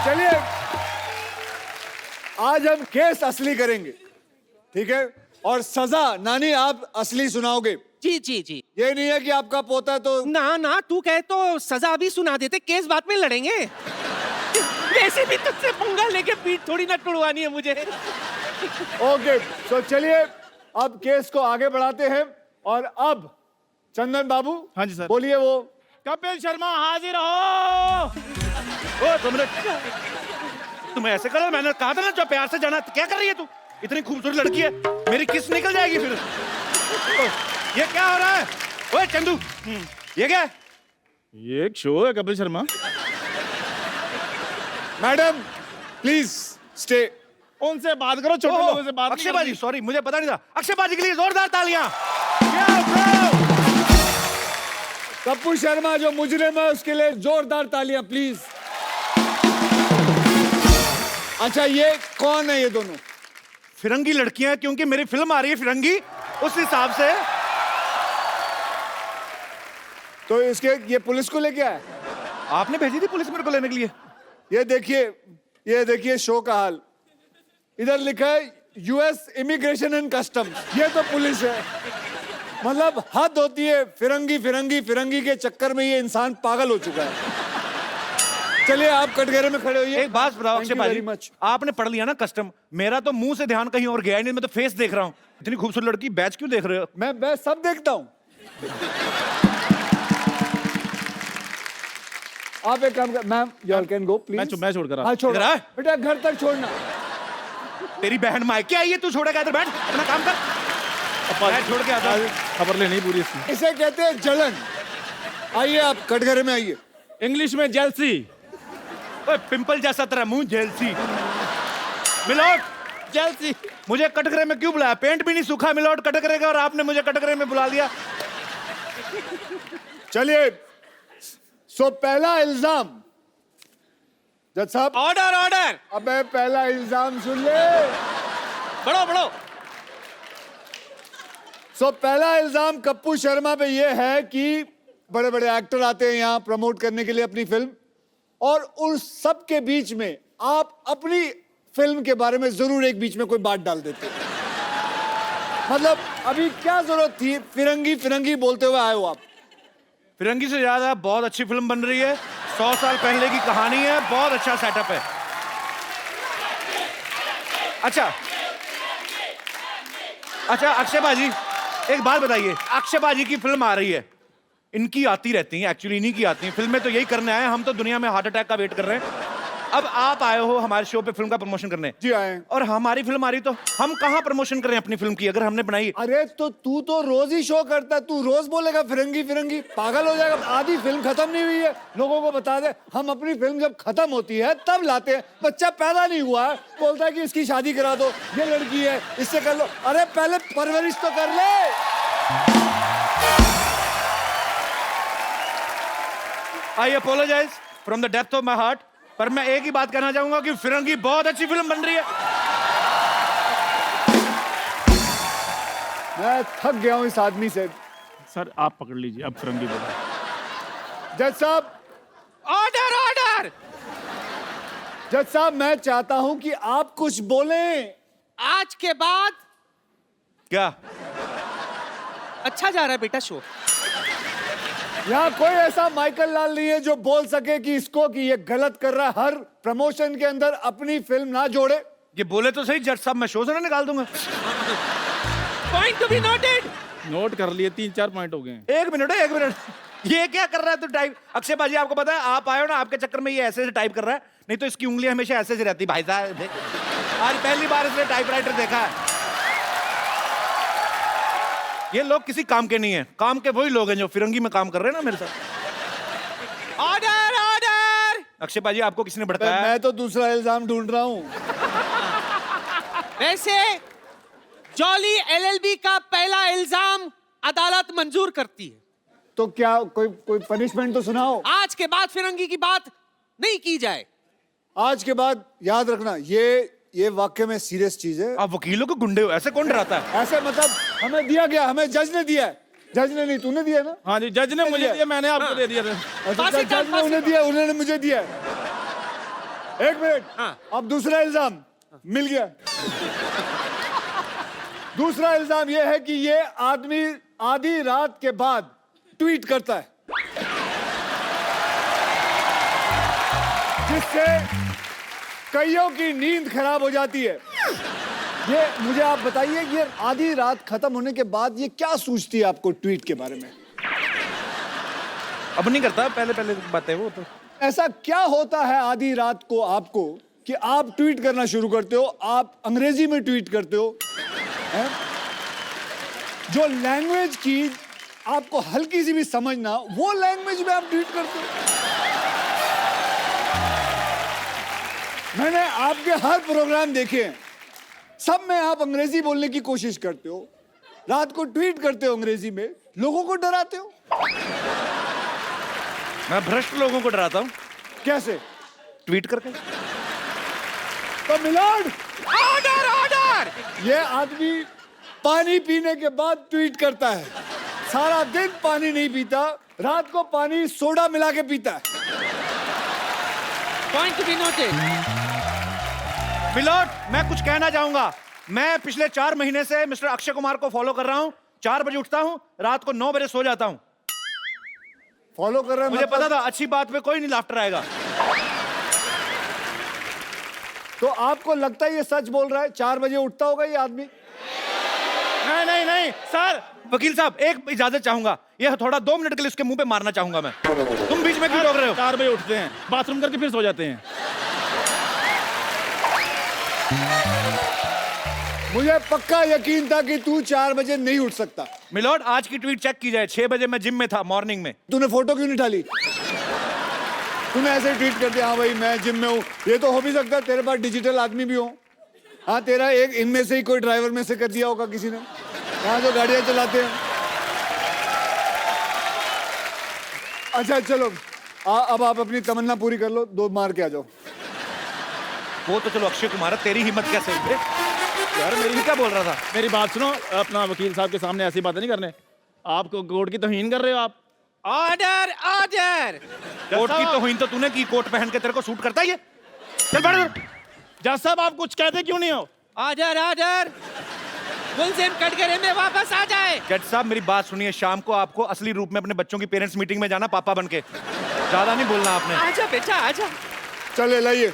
A: चलिए आज हम केस असली करेंगे, ठीक है? और सजा नानी आप असली सुनाओगे।
B: जी।
A: ये नहीं है कि आपका पोता तो
B: ना तू कहे तो सजा भी सुना देते, केस बाद में लड़ेंगे। वैसे भी तुझसे पंगा लेके पीठ थोड़ी ना टुड़वानी है मुझे।
A: ओके तो चलिए अब केस को आगे बढ़ाते हैं। और अब चंदन बाबू,
N: हाँ जी सर,
A: बोलिए। वो
N: कपिल शर्मा हाजिर हो।
D: ओ तुम ऐसे करो, मैंने कहा था ना जो प्यार से जाना। क्या कर रही है तू? इतनी खूबसूरत लड़की है, मेरी किस निकल जाएगी फिर। ये क्या हो रहा है? ओए चंदू, ये क्या है?
N: ये एक शो है Kapil Sharma.
A: Madam please stay.
N: उनसे बात करो, छोटे लोगों से बात।
D: अक्षय बाजी, सॉरी मुझे पता नहीं था। अक्षय बाजी के लिए जोरदार तालियां।
A: कपिल शर्मा जो मुजरिम है उसके लिए जोरदार तालियां प्लीज। अच्छा ये कौन है ये दोनों?
D: फिरंगी लड़कियां, क्योंकि मेरी फिल्म आ रही है फिरंगी, उस हिसाब से।
A: तो इसके ये पुलिस को लेके आया?
D: आपने भेजी थी पुलिस मेरे को लेने के लिए?
A: ये देखिए शो का हाल। इधर लिखा है यूएस इमिग्रेशन एंड कस्टम्स, ये तो पुलिस है। मतलब हद होती है। फिरंगी के चक्कर में ये इंसान पागल हो चुका है। चलिए आप कटघरे में खड़े होइए।
D: एक बात बताओ अक्षय भाई, आपने पढ़ लिया ना कस्टम, मेरा तो मुंह से ध्यान कहीं और गया ही नहीं, मैं तो फेस देख रहा हूँ। इतनी खूबसूरत लड़की, बैच क्यों देख रहे हो?
A: मैं सब देखता हूँ। आप एक काम कर, ma'am you all can go please.
N: मैं छोड़कर
A: हाँ छोड़ बेटा, घर तक छोड़ना।
D: तेरी बहन मायके आई है, तू छोड़ेगा? इधर बैठ, अपना काम कर। मैं छोड़ के आता हूँ,
N: खबर लेनी पूरी इसकी।
A: इसे कहते हैं जलन। आइए आप कटघरे में आइए।
N: इंग्लिश में जेलसी।
D: पिंपल जैसा तेरा मुंह, जेलसी। मिलोट जेलसी। मुझे कटघरे में क्यों बुलाया? पेंट भी नहीं सूखा मिलोट कटघरे का, और आपने मुझे कटघरे में बुला लिया।
A: चलिए सो पहला इल्जाम। जज साहब
B: ऑर्डर।
A: अबे पहला इल्जाम सुन ले।
B: बढ़ो।
A: सो पहला इल्जाम कप्पू शर्मा पे ये है कि बड़े बड़े एक्टर आते हैं यहाँ प्रमोट करने के लिए अपनी फिल्म, और उन सब के बीच में आप अपनी फिल्म के बारे में जरूर एक बीच में कोई बात डाल देते। मतलब अभी क्या जरूरत थी? फिरंगी बोलते हुए आए हो आप।
D: फिरंगी से ज्यादा बहुत अच्छी फिल्म बन रही है, 100 साल पहले की कहानी है, बहुत अच्छा सेटअप है। अच्छा अक्षय बाजी, एक बात बताइए, अक्षय बाजी की फिल्म आ रही है, इनकी आती रहती है, एक्चुअली इन्हीं की आती है फिल्में, तो यही करने आए। हम तो दुनिया में हार्ट अटैक का वेट कर रहे हैं। अब आप आए हो हमारे शो पे फिल्म का प्रमोशन करने।
A: जी आए।
D: और हमारी फिल्म आ रही, तो हम कहाँ प्रमोशन करें अपनी फिल्म की, अगर हमने बनाई?
A: अरे तो तू तो रोज ही शो करता है, तू रोज बोलेगा फिरंगी, पागल हो जाएगा। आधी फिल्म खत्म नहीं हुई है, लोगों को बता दे। हम अपनी फिल्म जब खत्म होती है तब लाते हैं। बच्चा पैदा नहीं हुआ है, बोलता है कि इसकी शादी करा दो, ये लड़की है, इससे कर लो। अरे पहले परवरिश तो कर ले।
D: I apologise from the depth of my heart, पर मैं एक ही बात कहना चाहूंगा कि फिरंगी बहुत अच्छी फिल्म बन रही है।
A: मैं थक गया हूं इस आदमी से।
N: सर आप पकड़ लीजिए, अब फिरंगी बोलो।
A: जज साहब
B: ऑर्डर।
A: जज साहब मैं चाहता हूं कि आप कुछ बोलें।
B: आज के बाद
D: क्या
B: अच्छा जा रहा है बेटा शो।
A: यहाँ कोई ऐसा माइकल लाल नहीं है जो बोल सके कि इसको कि ये गलत कर रहा है, हर प्रमोशन के अंदर अपनी फिल्म ना जोड़े।
D: ये बोले तो सही जज साहब, मैं शो से ना निकाल दूंगा।
B: Point to be noted.
N: Note कर लिए, 3-4 पॉइंट हो गए।
D: एक मिनट, ये क्या कर रहा है तू टाइप? अक्षय बाजी आपको पता है, आप आए हो ना, आपके चक्कर में ये ऐसे टाइप कर रहा है, नहीं तो इसकी उंगलियां हमेशा ऐसे से रहती। भाई साहब आज पहली बार इसने टाइपराइटर देखा है। ये लोग किसी काम के नहीं है, काम के वही लोग हैं जो फिरंगी में काम कर रहे हैं ना मेरे साथ।
B: Order order.
D: अक्षय बाजी आपको किसने भड़काया?
A: मैं तो दूसरा इल्जाम ढूंढ रहा हूं।
B: वैसे जॉली एलएलबी का पहला इल्जाम अदालत मंजूर करती है।
A: तो क्या कोई पनिशमेंट तो सुनाओ।
B: आज के बाद फिरंगी की बात नहीं की जाए।
A: आज के बाद याद रखना, ये वाकई में सीरियस चीज है।
D: आप वकीलों को गुंडे हो, ऐसे कौन डराता है?
A: ऐसे मतलब हमें दिया गया, हमें जज ने दिया है। जज ने नहीं, तूने दिया ना?
N: हाँ जी, जज ने मुझे दिया, मैंने आपको दे दिया।
A: अच्छा, जज ने उन्हें दिया, उन्होंने मुझे दिया। एक मिनट, अब दूसरा इल्जाम मिल गया। दूसरा इल्जाम यह है कि ये आदमी आधी रात के बाद ट्वीट करता है, जिससे कईयों की नींद खराब हो जाती है। ये मुझे आप बताइए कि ये आधी रात खत्म होने के बाद ये क्या सोचती है आपको ट्वीट के बारे में?
D: अब नहीं करता, पहले बातें वो तो।
A: ऐसा क्या होता है आधी रात को आपको कि आप ट्वीट करना शुरू करते हो? आप अंग्रेजी में ट्वीट करते हो, है? जो लैंग्वेज की आपको हल्की सी भी समझ ना, वो लैंग्वेज में आप ट्वीट करते हो। मैंने आपके हर प्रोग्राम देखे हैं, सब में आप अंग्रेजी बोलने की कोशिश करते हो, रात को ट्वीट करते हो अंग्रेजी में, लोगों को डराते हो।
D: मैं भ्रष्ट लोगों को डराता हूँ।
A: कैसे?
D: ट्वीट करके।
A: तो मिलॉर्ड,
B: ऑर्डर ऑर्डर।
A: ये आदमी पानी पीने के बाद ट्वीट करता है, सारा दिन पानी नहीं पीता, रात को पानी सोडा मिला के पीता है।
B: Point to be noted.
D: मिलोट, मैं कुछ कहना चाहूंगा। मैं पिछले 4 महीने से मिस्टर अक्षय कुमार को फॉलो कर रहा हूं। 4 बजे उठता हूं, रात को 9 बजे सो जाता हूं।
A: फॉलो कर रहे हैं?
D: मुझे पता था अच्छी बात पे कोई नहीं लाफ्टर आएगा।
A: तो आपको लगता है ये सच बोल रहा है? 4 बजे उठता होगा ये आदमी?
D: नहीं सर, वकील साहब एक इजाजत चाहूंगा। ये थोड़ा 2 मिनट के लिए उसके मुंह पे मारना चाहूंगा मैं। तुम बीच में क्यों रोक रहे हो?
N: 4 बजे उठते हैं, बाथरूम करके फिर सो जाते हैं।
A: मुझे पक्का यकीन था कि तू 4 बजे नहीं उठ सकता।
D: मिलोट, आज की ट्वीट चेक की जाए। 6 बजे मैं जिम में था, मॉर्निंग में।
A: तूने फोटो क्यों नहीं डाली? तूने ऐसे ट्वीट कर दिया, हाँ भाई मैं जिम में हूँ। ये तो हो भी सकता है तेरे पास डिजिटल आदमी भी हो। हाँ, तेरा एक इनमें से ही कोई ड्राइवर में से कर दिया होगा किसी ने, यहाँ जो गाड़ियां चलाते हैं। अच्छा चलो, अब आप अपनी तमन्ना पूरी कर लो, 2 मार के आ जाओ।
D: वो तो चलो अक्षय कुमार, तेरी हिम्मत कैसे हुई? यार मेरी क्या बोल रहा था?
N: मेरी बात सुनो, अपना वकील साहब के सामने ऐसी बातें नहीं करने। आपको कोर्ट की तौहीन कर रहे हो आप।
B: Order order.
D: कोर्ट की तौहीन तो तूने की, कोट पहन के तेरे को सूट करता है ये? चल बैठ।
N: जज साहब आप कुछ कहते क्यों नहीं हो?
B: Order order. मुलजिम कटघरे में वापस आ जाए।
D: जज साहब मेरी बात सुनिए, शाम को आपको असली रूप में अपने बच्चों की पेरेंट्स मीटिंग में जाना, पापा बनके। ज्यादा नहीं बोलना आपने।
B: आजा बेटा आजा।
A: चले लाइए।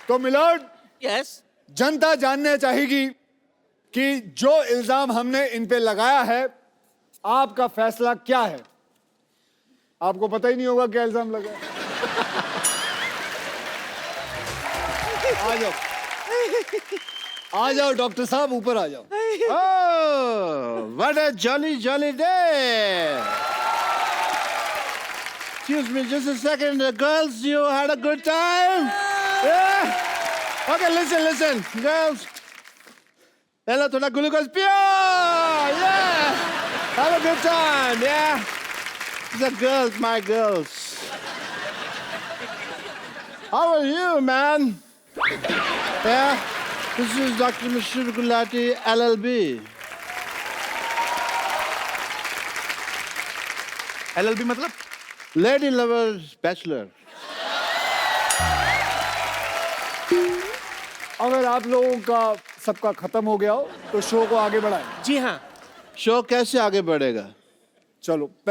A: तो मिलॉर्ड,
B: यस,
A: जनता जानना चाहेगी कि जो इल्जाम हमने इन पे लगाया है, आपका फैसला क्या है? आपको पता ही नहीं होगा क्या इल्जाम लगा है। आ जाओ, आ जाओ डॉक्टर साहब, ऊपर आ जाओ।
C: Oh, what a jolly day! Excuse me, just a second. Girls, you had a good time? Yeah? Okay, listen. Girls. Hello, thoda glucose pure! Yeah! Have a good time, yeah? The girls, my girls. How are you, man? Yeah? This is Dr. Mishra Gulati, LLB.
D: LLB मतलब?
C: Lady Lovers Bachelor.
A: अगर आप लोगों का सबका खत्म हो गया हो तो शो को आगे बढ़ाएं।
B: जी हाँ।
C: शो कैसे आगे बढ़ेगा?
A: चलो पहले